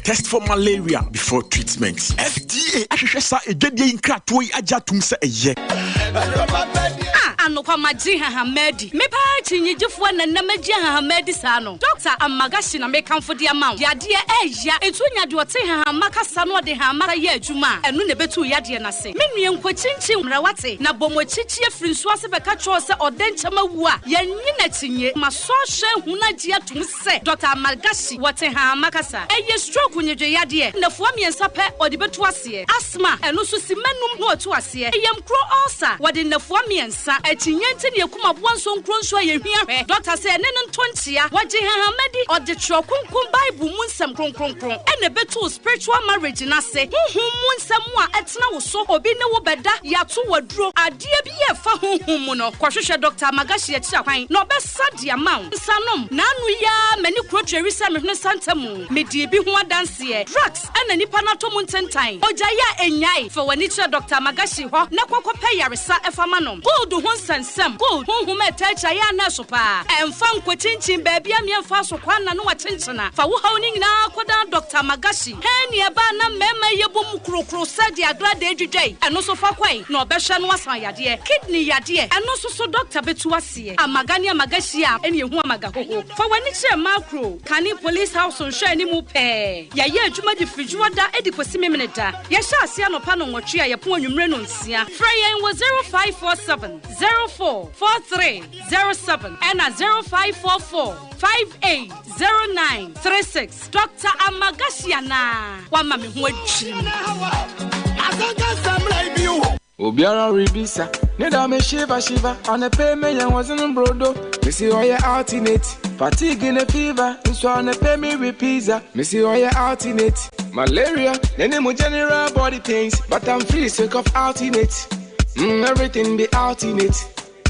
test for malaria before treatment. FDA ahwehwesa egedie nkratoi ajatum se eye. Anokwa maji Hamedi. Me pa chinyejefo na namaji Hamedi sa no. Doctor Amagashi na me kamfo de amount. Ya de eya etunya de ote Hamaka sa no de Hamaka ye adwuma. Enu ne betu ya de na se. Me nue nkwachinchin mrawate na bomochichi afiri nso ase beka cho se odenchama wu a yanyi na tinye maso hwe hunaji atum se. Doctor Amagashi wote Hamaka sa. Eye stroke nyedwe ya de na fo miensa pe odi betu ase. Asthma enu so simanum no otu ase. Eyam kro ulcer wode na fo miensa Chinyente ne kuma bonso nkronso ye hwia doctor say ne ntontia waje Hamedi or the trokunkum bible munsam kronkronkron ene beto spiritual marriage na se honhom munsam a etena wo so obi ne wo beda yato waduro ade bi ye fa honhom mu no kwahwehwe doctor Magashi ya kira kwan no besa dia maun sanom na anu ya mani krotweri se me hwene santamu medie bi ho adanse drugs ene nipa na to mu ntentan oja ya enyai fa wani kira doctor Magashi ho na kwakwape yaresa efa manom gold ho Sam good whom teacher ya na sopa and fan kwachinchin baby am yan fa so kwana no wachinchina fa wo hawning na koda Dr. Magashi hen ye ba na mema ye bom krokro said ya glad ejujai eno so fa kwai no behwe no asan yade kidney yade eno so doctor betu ase amagani Magashi a ene ehu amaga hoho fa wani kire macro kani police house on hwe ni mu pe ya ye adwuma di frijuwa da edi kosi memeneda ya sha ase anopa no nwotwe a ye po anwumre no nsia frayen was 0547 044307 and 0544580936 Dr. Amagasiana wama me ho adwiri Obiara ribisa neda me shiva on a pay me yan wasn't brodo me see all your alternate fatigue in a fever so on a pay me with pizza me see all your alternate malaria then mo general body pains but I'm free sick of alternate everything be alternate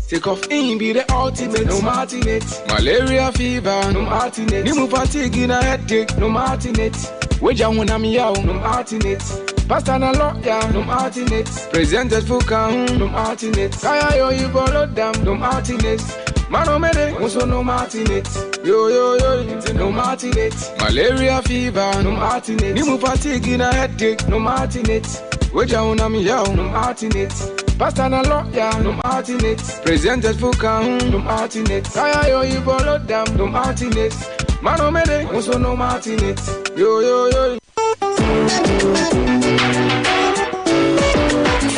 Take off in be the ultimate, no martinate. Malaria fever, no martinate. Nimu fatigue in a headache, no martinate. Weja wuna mi yao, no martinate. Pasta na lawyer, no martinate. Presented full count, no martinate. Kaya yo you borrow them, no martinate. Mano mede, also no martinate. Yo, no martinate. Malaria fever, no martinate. Nimu fatigue in a headache, no martinate. Weja wuna mi yao, no martinate. Pasta na lawyer, no martinate. Presented full count, no martinate. Kaya yo you borrow them, no martinate. Mano mede, also no martinate. Yo.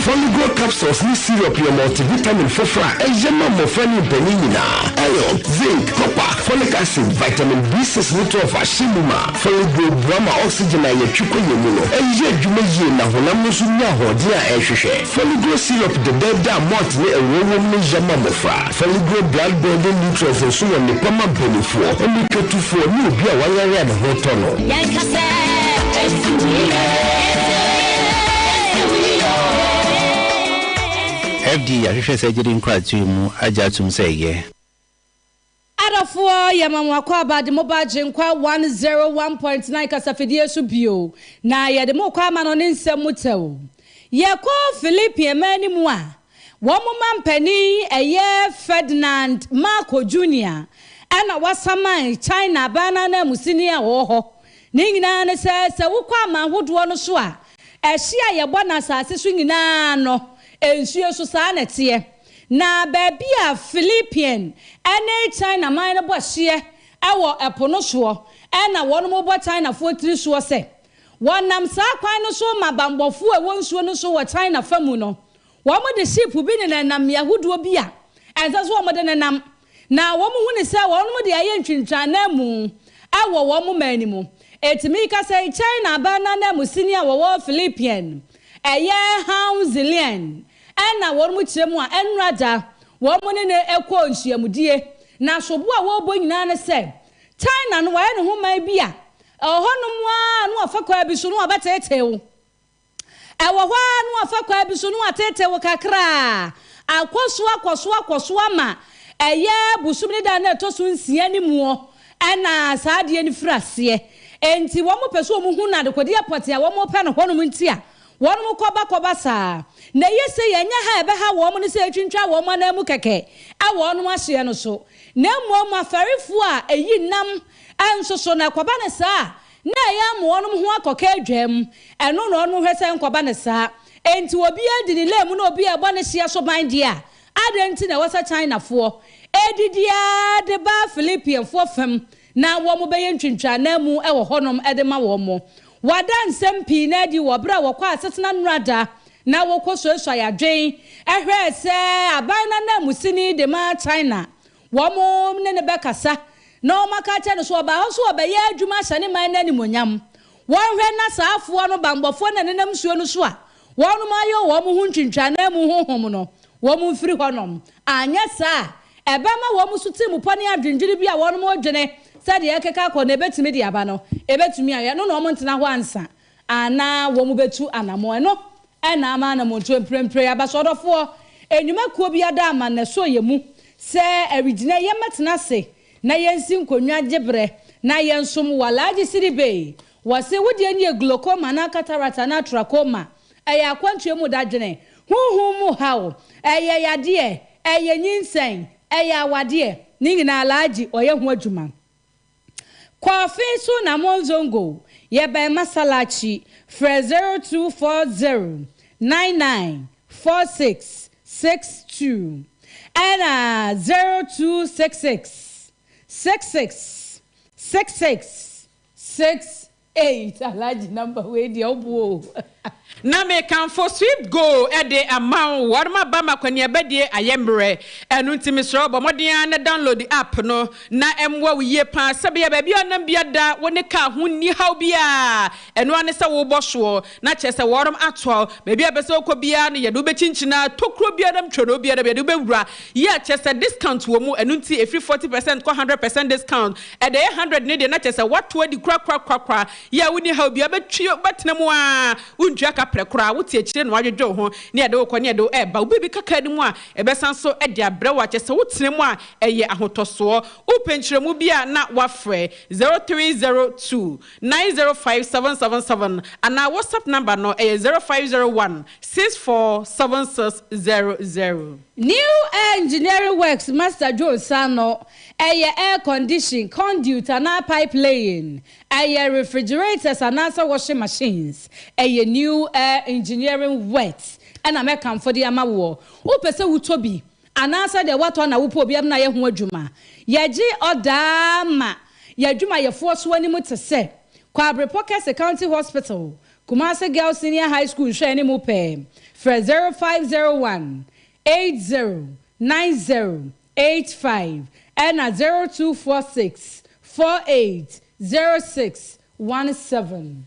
Foligo capsules ni syrup your multivitamin fofra ejema mofani penina iron zinc copper folic acid vitamin B6 nutrient ashimuma Foligo brama oxygen aye twiko yemuno eje adwuma yie na honam no so nya hode a ehwehwe Foligo syrup de beda malt ne ewowom ne jema mofra Foligo blood building nutrients so won ne pama benefo oni ketufo ni obi a wayare na hoto no yankase FD ahwehwe surgery nkra tu mu aja tum say ye Adofo yamamwakwa ba de mobile jinkwa 101.9 kasafidie so bio na ye de mokwa ma no ne nsem mutew ye ko Philippine mani mu a wo mo mampani eye Ferdinand Marco Jr. ana wasaman China bana na musini a wo ho ne nyina ne se wokwa ma hodo no so a ehia ye bɔ na asase so nyina no ensuo so saa na tie na baby a Philippine ene China man no bohye ewo epono so na won mo bo China fo tiri so se wonam saa kwan no so mabambofo e wonsuo no so wo China famu no wo mo de ship bi ne nam yahudo bi a enza so wo mo de nam na wo mo hu ne se wo mo de aye ntwintwan na mu ewo wo mo mani mu etimi ka say China ba na mu senior wo Philippine eye Haunzilian na won mu kire mu a enrada won mu ne ekọ nhyiamudie na sobo a wo bo nyina ne se China no wa ne ho man bi a ohonom a no afakwa bi so no abatetewo ewo ho no afakwa bi so no atetewo kakra akoso ama eye busum ne da na etoso nsia ni mu na saade ni frase enti wo mo peso mo hu na de kodi apote a wo mo pe no honom ntia won mo koba saa na yese yenya ha ebe ha wo mo ne se atwintwa wo mo na mu keke a wo no ahye no so na mo afarefo a eyi nam ansoso na koba ne saa na ya mo won ho akoka adwam eno no no hwese nkoba ne saa enti obi adi ni lemu na obi ebo ne hye so ban dia adenti na wasa China fo edidia de ba Philippine fo fam na wo mo be ntwintwa na mu e wo honom e de ma wo mo wadan sempi na di wo bra wo kwa asetena nrada na wo kososo yadwen ehwe se aban na musini de ma China wo mo ne bekasa na o maka che no so ba so obaye adwuma hyane man na ni monyam wo hwe na saafo no bambofo na nenam suo no so a wo no mayo wo mo hu ntwintwa na mu honhom no wo mo mfiri honom anya sa ebe ma wo mo suti mu pone adwendwiri bi a wo no mo dwene sade ekeka ko na ebetumi di aba no ebetumi aye no mo ntena ho ansa ana wo mo betu anamo eno na ama na mo to prempre aba sodofo enwuma kuo bi ada ama na so yemu se awigina ye metena se na yensi nkonwa gebre na yensom walaji siribe wase wodi ani glaucoma na cataract na trachoma aya kwantwe mu dadwene huhu mu hawo aya yade aya nyinsen aya wade ni nyina alaji oye ho adwuma Kwafi so na monzongo ye be masalachi fre 0240 994662 and 0266 66 alaji number we di obo na me kan for sweet go e de amount warma ba makwani abedie ayembre enu ntimi sro bo modern na download the app no na emwa wiye pa sabe ya ba bia na bia da woni ka ho ni haw bia enu ane se wo boso na chese worom atwa ba bia be se okobia no ye do be chinchina tokro bia dam twodo bia da bia do be wura ye chese discount wo mu enu nti every 40% ko 100% discount e de 100 ne de na chese what wo di kra ye woni haw bia betwio batena mu a undua ka prekora wote akire no adwodwo ho ne ade wokɔ ne ade eba obi kaka ni mu a ebesan so ade abrewa kyese wotene mu a eye ahotoso openkyeremu bia na wafrɛ 0302 905777 ana WhatsApp number no eye 0501 647600. New engineering works Master Joe Sano air condition conduit and pipe laying refrigerators and washing machines new engineering works and I make for the amawo who pese utobi and answer the water na wupo bi na ye ho adwuma yeji odama yadwuma ye force wani mu te se Kwabre Pocket County Hospital Kumasi Girls Senior High School hwe ni mu pe for 0501 809085 and 0246 480617.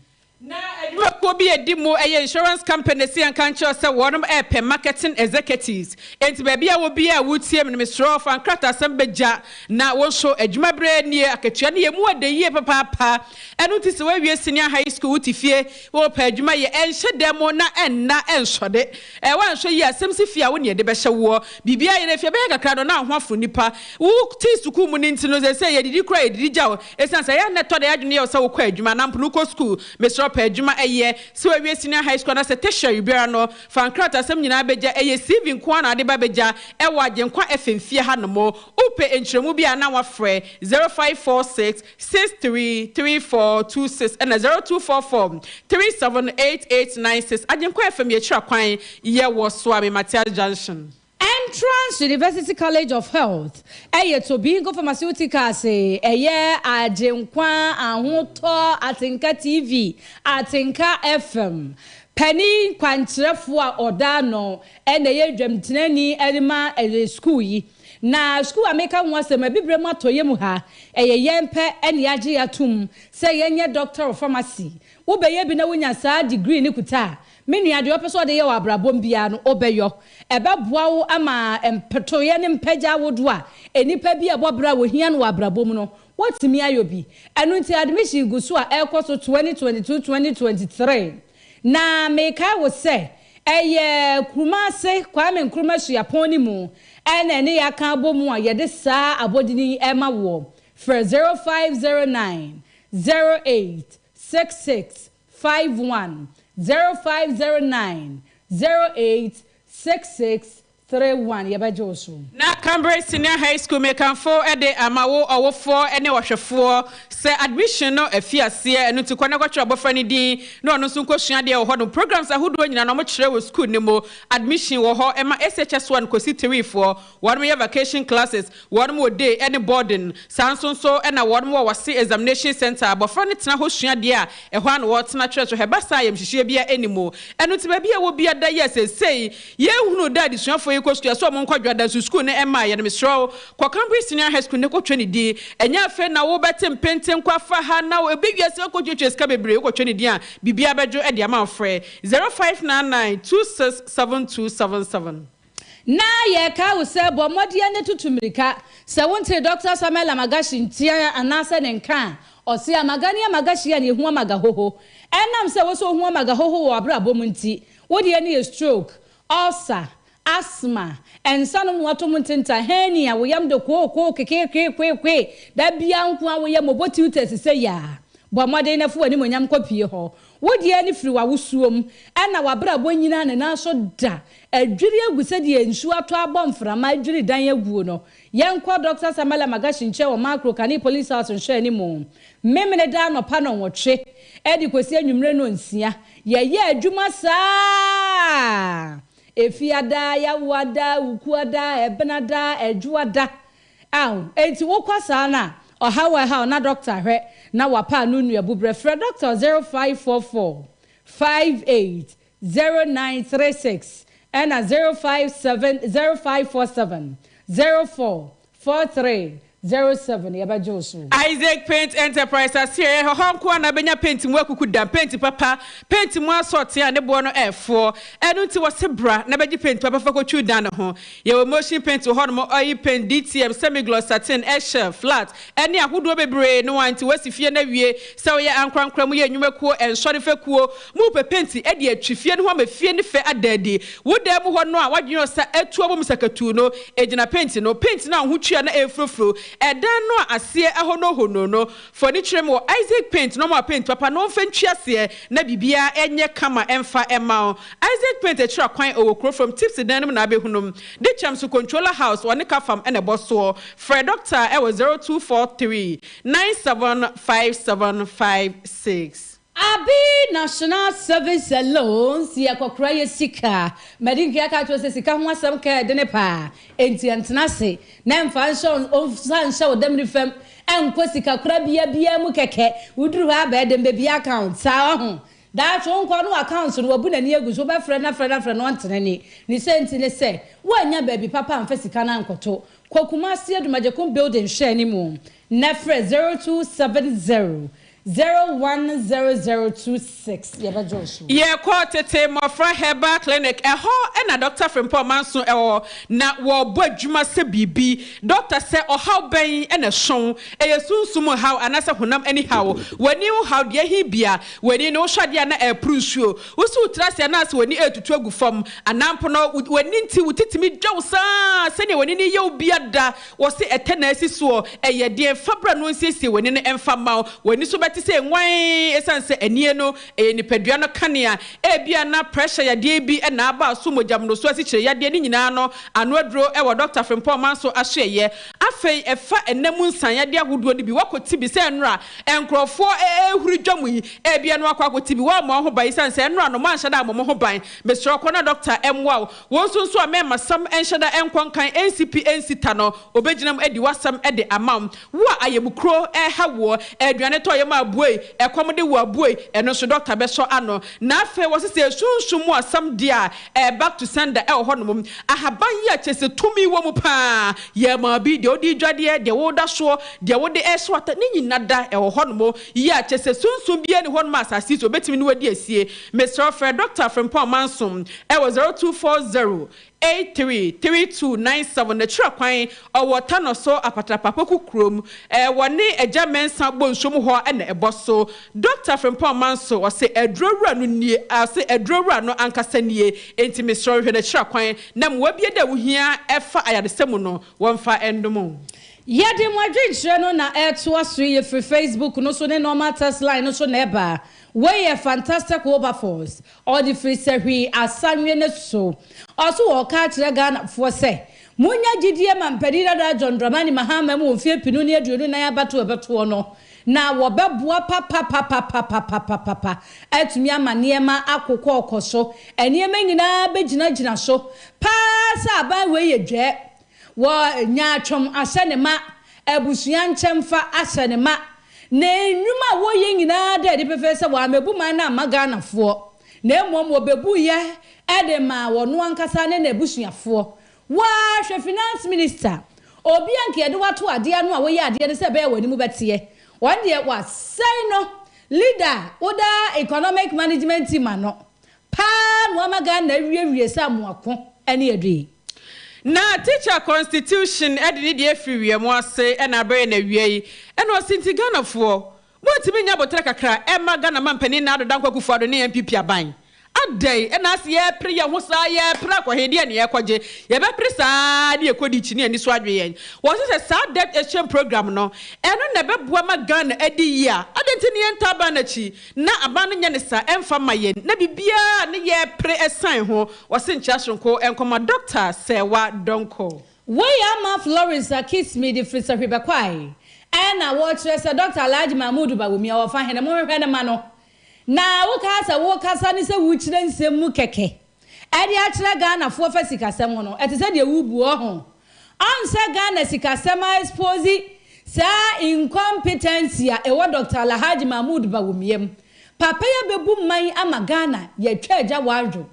Na ko bi edimo insurance company si ankancho se wonum airpay marketing executives enti ba bia wo bia wutie me Mr. Fan krata sambeja na wonso adwuma bre nie akatua ne yemu adeyie papa enu ti se wa wie senior high school utifie wo pa adwuma ye enhye demo na enna ensode wan so yi asem si fia wo ne de be hye wo bibia ye ne fia be kakra do na ahwafo nipa wo ti suku mu ninti no se ye didi kra ye didi jawo esan se ya ne to de adwene ye se wo kwa adwuma na mpunu ko school Mr. Pejuma eye so we senior high school na se tertiary biara no fankrata asem nyina beja eye CV nko na ade ba beja e wa AGYENKWA FMFie ha no mo upe enchiremu bia na wa frɛ 0546 633426 and 0244 378896 AGYENKWA FM ye chira kwan ye wo so ame Material Junction. Entrance University College of Health. To Bingo Pharmaceuticals. AGYENKWA Ahoto Atinka TV. Atinka FM. Penny Kwantrefua Odano. Dwemtenani Elima school yi. Na school ameka nwase ma bibre mato yemu ha. Yempe eniaji atum. Se yenye doctor of pharmacy. Wo beye bi na wonya saa degree ni kuta. Many are the opposite de yawa brabombiano obeyo. Eba boawo ama empetoye ne mpeja wodwa. Enipa bi abobra wo hia no abrabom no. What me ayobi? Enu nti admission gu so a ekoso 2022-2023. Na meka wo se Kumase Kwame Nkrumah Suaponi mu. Ene ne yaka abomu a yede saa abodini ema wo. For 0509 086651 0509 086631 yabajoso na Cambridge Senior High School mekanfo ede amawo owofo ene wohwefo se admission no afiase enu ti kwana kwatwa abofra ni din no ono so nkosua de ho no programs ahodo nyina no mo kire wo school ni mo admission wo ho ema SHS1 kosi 3 for one year vacation classes one more day any boarding sanso so ena one more wase examination center abofra ni tena ho sua de a ho an wo tena kire so hebasa yem hihie bia enimo enu ti ba bia wo bia da yes say ye hunu da adisuafo ye kostu so mo nkwadwa da school ne ema ye Mr. Kwa Cambridge Senior High School ne ko twani di enya afa na wo betem penten kwa fa ha na wo ebiwiase ko twetwe ska bebre ko twani di a bibia bejo e de ama frɛ 0599267277 na ye ka wo se bo modia ne tutumirika se wonte Dr. Samuel Amagashi ntia anase ne nka osi amagani amagashi ya ne hu amagahoho enam se wo so hu amagahoho wo abrabom nti wo de ne stroke ulcer asthma and sanum watom ntinta henia wo yam de ko keke da bia nko a wo yam oboti utesi se ya bo mode na fu ani monyam kopie ho wo de ani firi wa wosuom ana wabra bo nyina ne na so da adwiri aguse de ensu ato abomframa adwiri dan aguo no yenkwa Dr. Samuel Amagashi nche wo macro kani police house nche ni mu memene da no pa no wotwe edi kwesi anwumre no nsia ye adwuma saa efiada ya wada ukuada ebenada ejuada aw enti wokwasa na ohawa na doctor hwe na wapa no nua bubre frɛ doctor 0544 580936 and 0547 044307 yabajoso Isaac Paint Enterprise asire ho honko na benya paint mu akuku da paint papa paint mu asort ya ne bo no efo enu nti wo sebra na beji paint papa fa ko twu dan ho ye motion paint ho no oil paint DTM semi gloss satin air flat eni ahodo bebre no anti wasifie na wie se wo ye ankrankra mu ye nwumakuo ensore fekuo mu pe paint e de atwifie no ho ma fie ne fe adadi wo da mu ho no a wadwene sa atuo bom sakatu no ejina paint no na ho twia na efrofro edan no asie ahono no furniture mo Isaac Paint no mo paint papa no fentwiase na bibia enye kama emfa emao Isaac Paint e tira kwan owokro from tips dan na abehunum de chamso controller house one ka fam ene boso Fred Doctor e 0243 975756 Abi National Service Alone si akokra ye sika medinki aka to se sika ho asem ka de ne pa enti antenase na mfa nso on san wo dem rifem enko sika kra bia mu keke uduru ha ba dem be account sa ho da cho nko no account no wabu na ni egu so be frɛ na no antenani ni senti ne se wanya baby papa mfa sika na nkoto kokuma sie dumajekom building share ni mu na frɛ 0270 010026 yeba Joshua ye ko tete Mofra Herbal Clinic eho na Dr. Frimpong Manso ewo na wo bo adwuma se bibi doctor say ohaw ben na shon eyesunsum how anasa honam anyhow wani how de hi bia wani no hwade na eprusuo wusu trase na ase wani etutu agu fam anampo no wani nti wutitimi dwowsa se ne wani ne ye obia da wo se etena asiso eye de fabra no nsiesie wani ne emfa maw wani so beti se nwan esanse anie no nipadua no kanea ebia na pressure ya de bi na aba so mojam no so asikyire ya de ni nyina no ano aduro ewo Dr. Frimpong Manso ahweye afei efa enamu nsan ya de ahodo ni bi wakoti bi se enra enkrofo ehuri dwamu yi ebia no akwakwoti bi wa mo ho ban sanse enra no man hyada mo ho ban mesro kona Dr. Emwa won so so amema sam enhyada enkonkan NCP ensita no obeginam edi wasam edi amam wa ayebukro hawo aduane to yema abuei ekomde wo abuei eno so Dr. Beso ano na afa wo se sunsumu asam dia back to sender honom ahaban ya chese tumi wo mu pa ye ma bi de odi dwade de wo da so de wo de eso ata ni nyina da honom ya chese sunsum bia ni honom asasi so betimi ni wadi asie Mr. Fred Dr. Frimpong Manso 0240 833297 na chira kwan owota no so apatapapa kukrom woni eja mensa bonsom ho na eboso Dr. Frimpong Manso o se edrowura no nie ase edrowura no ankasa nie enti Mr. hwe na chira kwan na mwabie da wuhia efa ayadesemu no wonfa endomo yede mwadwinchire no na eto aso ye free Facebook no so ne normal test line no so na eba we a fantastic Wilberforce or the free servi asanwe ne so also o ka kire Ghana fo se munya gidie mampedira da John Dramani Mahama mu ofie pinu ne aduonu na yabato ebeto no na wo beboa papa etumi amane ma akokọ okoso eniema nyina begina so pa sa ba we ye dwe wo nya atwom asane ma abusua nchemfa asane ma na enwuma wo ye nyina da de pefe se wa mebu man na magana fo na emom obebu ye edema wo no ankasa ne na abusuafo wa hwe finance minister obi anke ye de wato ade anu a wo ye ade ne se be wani mu bete one day was say no leader oda economic management team ano pa no magana wie samuako ene ade na teacher constitution edini de afiwie mo ase na abre na wie ena osinti Ghana fo mo timi nya botra kakra ma Ghana mampani na adodan kwakufu ado ne MPP aban adai ena ase ye pre ye ho sa ye pre kwahede ne ye kwaje ye be pre sa de ekodi chi ne ani so adwe yen wo se sa debt exchange program no eno na be boa ma Ghana adi ya adenti ne enta ba na chi na aban nya ne sa emfa ma yen na bibia ne ye pre esan ho wo se ncha sonko enkoma Dr. Sewa Donko we ama Florence kiss me the frisa hwebakwai ena wo chere se Dr. Alhaji Mahmoud Bawumia wo fa hene mo hwe ne ma no na wo kasa ni se wuchire nsem mu keke edi akire Ghana fo fa sikasem no ete se de wubu ho anse Ghana sikasem expose sa incompetence ya ewo Dr. Alhaji Mahmoud Bawumia papa ya bebu man ama Ghana ye twaja wadwo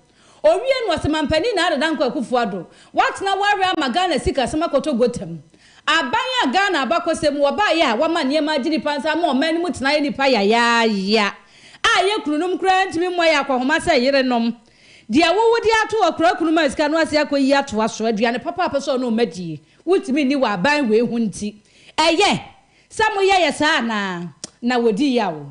owie no semampani na adan kwa kufu ado what na wari ama Ghana sikasem akoto gotem abanya Ghana abakosem wo ba ya wa ma niema giri pansa ma o mani mutena ni pa ya aye kunum kra ntimi mo ya kwahoma se yire nom dia wo di ato okra kunum asika no ase akoyi ato aso aduane papa so no madi wutimi ni wa ban we hu nti eye samoye sa na wodi yawo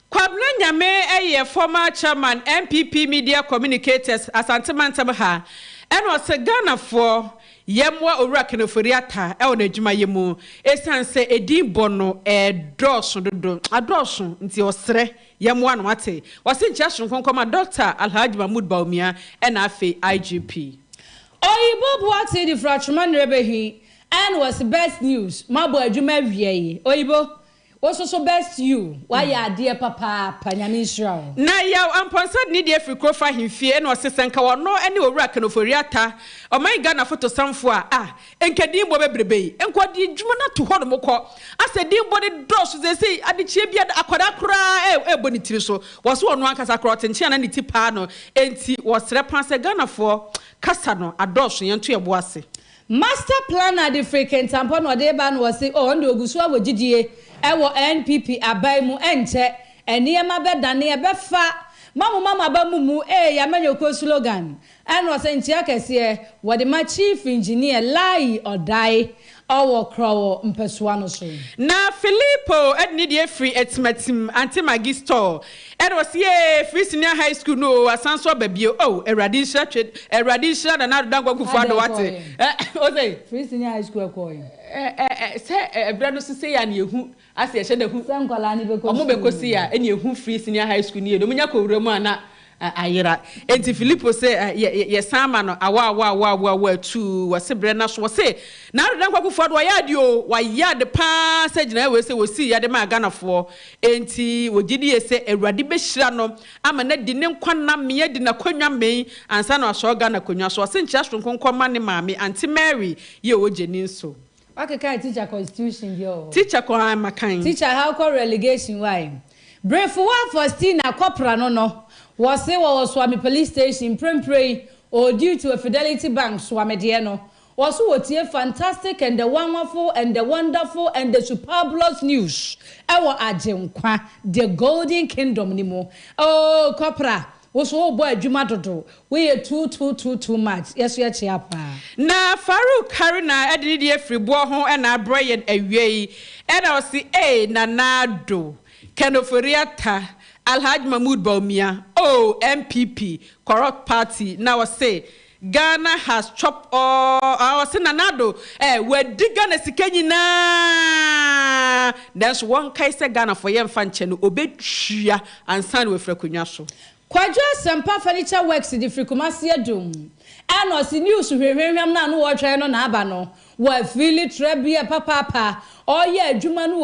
Kwabna Nyame eye former chairman MPP Media Communicators asantemantam ha eno se Ghana for yemwa owura kenoforiata e wona adwuma yemu esanse edinbo no doso dodo adoso nti osre yemwa no ate wase ncha sonkonkoma Dr. Alhaji Mahmoud Bawumia na afi IGP oyibo buati di frachman rebehi and was best news mabo adwuma wiei oyibo so best you why ya dear papa nyame Israel na ya amponsa ni de afriko fa himfie na osesenka wono ene owura kanoforiata o my Ghana photo samfo enkedi bo bebrebe enkodi dwuma na to hono mokọ ase di bo de dosu ze sei adechie bia akwada kra boni tiri so woso ono ankasa kra otenchia na niti pa no enti wosre panse Ghana fo kasa no adosu yento ye boase master planner the frequent tampon or de ban was say oh ndo ogusua wo gidie ewo NPP abai mu enche eniema beda ne ebefa mama ba mumu ya manyoko slogan and was enchia kese wo the ma chief engineer lie or die owo krowo mpesua so na Filippo edni die free etimatim anti magister and was ye free senior high school no asanso babio oh eradisha na dangwa kufa do wate o say free senior high school ekoy say brado so say ya na ehu ase ehye da hu sankwala ni beko omo beko si ya eni ehu free senior high school ni edo munya ko wura mu ana ayira enti Filippo say ye sama no awa tu wase brena so wase na dankwa kufa do ya de o wa ya de pa say gina we say we si ya de ma Ghana fo enti wogidi ye say Awurade be hira no ama na di ne nkwana me ya di na kwanwa me ansa na so Ghana kwanwa so wase nchia sonkonkoma ne maame Auntie Mary ye ojeni nso Wakakai teacher constitution yo. Teacher ko amakan. Teacher how call relegation why? Brave for Faustina Copra no. Was say was Swami police station pray or due to a Fidelity Bank Swami Diano. Was what here fantastic and the wonderful and the wonderful and the superbulous news. Our AGYENKWA, the Golden Kingdom nimo. Oh Copra. Was all boy Jumadodo. We are too much. Yes, we are chiapa. Na Farouk Haruna edidi free bo ho e na broyen awie. E na osi na nado. Kenoforiata Alhaj Mahmoud Baumia. Oh, MPP corrupt party. Now say Ghana has chopped all our senanado. We dig Ghana sikenyi na. There's one kaise Ghana for yem fanchenu obetria and sign with frekunyaso. Kwadwo Sempa Furniture Works di Frikumasi adum. Ano si news hwehwehwam na no wotwe no na aba no. Wa fili trebia papa. Oye adwuma no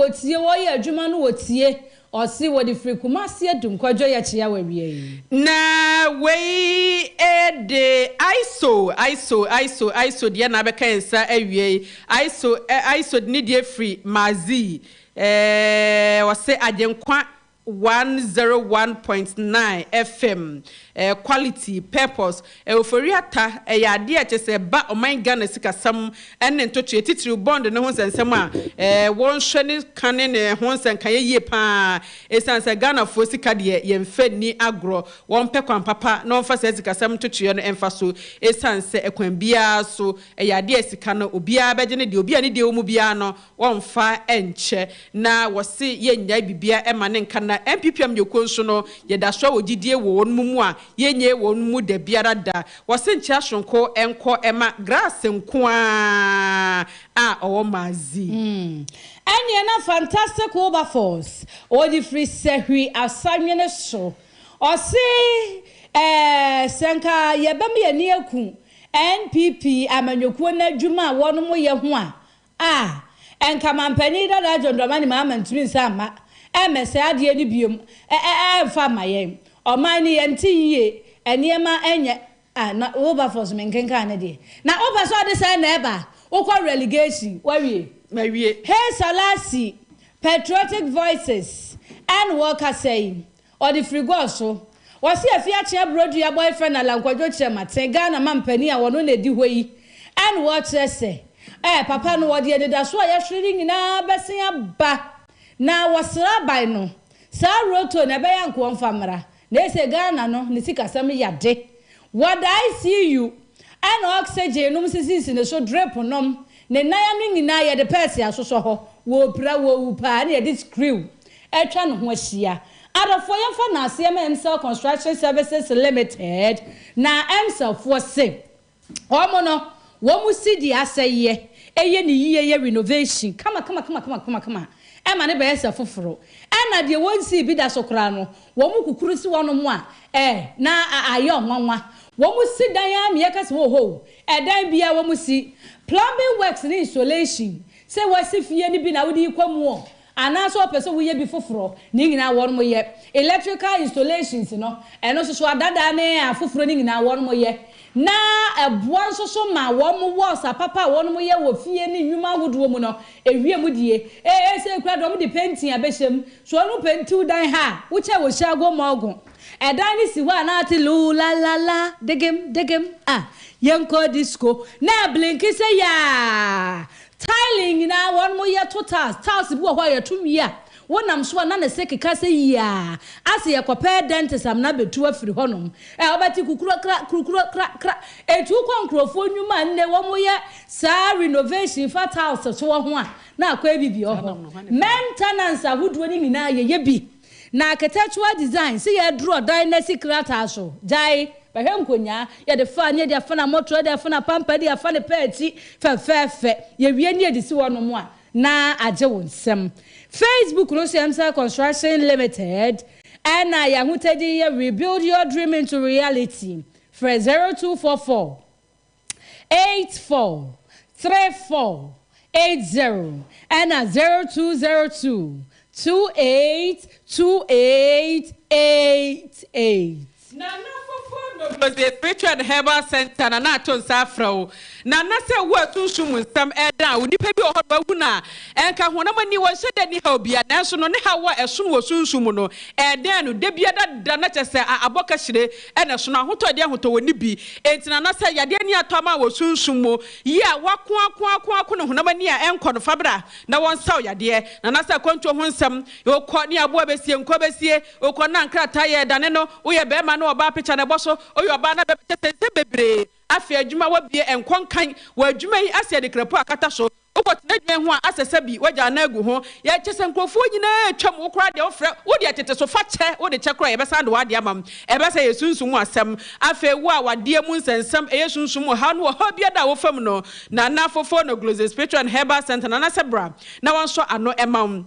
wotie. Osi wo di Frikumasi adum kwadwo ya chia wa wie. Na we de ISO dia na beka ensa awie. ISO ni die free mazi. Wase AGYENKWA 101.9 FM quality purpose euforiata yade a chese ba oman Ghana sikasam enne ntotu etitiri bond ne ho nsensem a won hwene kane ne ho nsenkan ye pa esanse Ghana fo sika de yemfa ni agro won pe kwan papa na won fa sikasam ntotu no emfa so esanse ekwan bia so yade asika no obia beje ne de obia ne de omu bia no won fa enche na wose yenya bibia ema ne nkan MPPM yokonso no yedaswa wogidie wo nmumu a yenye wo nmu de biara da wose nchia sonko enko ema grass nko a owo mazi Anya na fantastic Wilberforce odi free sehwi asanwene so osi senka yebam ye ne aku NPP amanyokuo na adwuma wono mo ye ho a enka mampani da jondomani ma amantumi nsama emese ade ni biom fa mayen o man ni enti yie eniema enye na Wilberforce menkenka na de na obaso ade say na eba ukwa relegation wawie hey Salasi patriotic voices and worker say or the frigo so wasi afia chia BRODUA boyfriend alankwajo chema Ghana mampani a wono na di hoyi and what say papa no wode de da so ya hwiri nyina besen aba na wasra bai no sa roto na be yanko mfamra na ese Ghana no ne sikasam yade what I see you and oxygen no sisi ne so drip nom ne naya no nyina ye de pese asoso ho wo pra wo upa na ye screw etwa no ho ahia adofo yemfa na asem Immoral Construction Services Limited na emselfo se omo no wo mu sidi aseye eye ni yiye renovation kama ema ne be yesa foforo ena de wonsi bi da sokra no wo mu kukuru si wono mu a na ayo nwanwa wo mu si dan ya me yakase wo ho dan bia wo mu si plumbing works and installation say wo si fie ni bi na wo di kwamu o ana so pese wo ye bi foforo ni nyina wo no ye electrical installations no eno so adada ne afoforo ni nyina wo no ye na eboa nso so ma wo mo wo sa papa wo no ye wo fie ni nwuma wodo mu no ewie mu die se kura do mo de painting abeham so no painting dan ha wo che wo shago mogo Edani si wa na ati lu la la la degem yenko disco na blinky say ya tiling na one mo ya total tiles bi wo ya tumi ya wonam so na se keka say ya ase ye kopɛ dentist am na betu afiri honom obati kukuro kra etu konkrofo nwuma nne wo mo ya sa renovation fa tiles so wo ho a na akwa bibi ho maintenance ahuduo ni nyina ye bi na architectural design see ye draw dynasty creator so jai bahwenkonya ye de fa ne de fa na motor de fa na pampa de fa ne peti fe ye wie ne de si wono mo a na age wonsem Facebook Rosemsa Construction Limited and I am to rebuild your dream into reality for 0244 84 34 80 and 0202 282888. Because the spiritual and herbal center na nato safro na se wo atunshum nsam eda onipa bi ohodo huna enka honamani wo hyede ni ha obia na so no ne ha wo esun wo sunshum no eda no de bia da na chese aboka hire ena so no ahotode ahoto woni bi entina na se yade ani atoma wo sunshum mo ya wako no honamani a enko no fabra na won saw yade na se kwanto ho nsam yo kɔ ni abo besie nko besie okɔ na nkrata ye dane no wo ye be ma no oba picha na boso oyo ba na be tete bebre afia adwuma wa bie enkonkan wa adwuma yi asia de krepo akata so ukotena dwen ho a asese bi waja na agu ho ye kyese nkrofo nyina atwam wo kra de ofra wo de tete so fa kye wo de kye kra ye be sa de wade amam e be sa yesunsun asem afia wo a wade mu nsensem e yesunsun ha no ho bia da wo fam no na fofo no global spiritual and herbal center na sebra na won so ano emam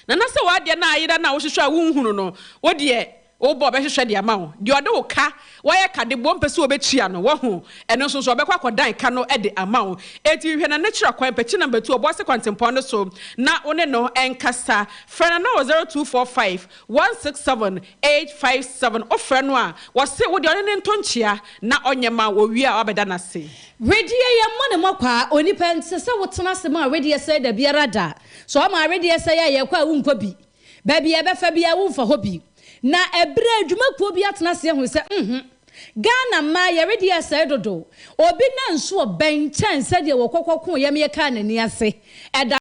na se wade na ayida na wo hwehwe a wo nhunu no wo de o bo be hwehwe de amawo de ode wo ka wo ye ka de bo mpese obetua no wo ho eno so so obekwa kodan ka no e de amawo eti hwe na natural kwan pechi number 2 obo se kwantempo no so na one no enkasa frana na 0245 167 857 ofre no a wo se wo de one ne ntonchia na onyema wo wi a obeda na se ready ye mo ne mokwa onipa nse se wo tena se ma ready say da biara da so ma ready say ye kwa wo nkɔ bi ba bia be fa bia wo mfa hobi na ebre adwumakuo bi atena se ho se Ghana ma ye ready asai dodo obi na nso oben chan se de wo kokoko ye me ka na ni ase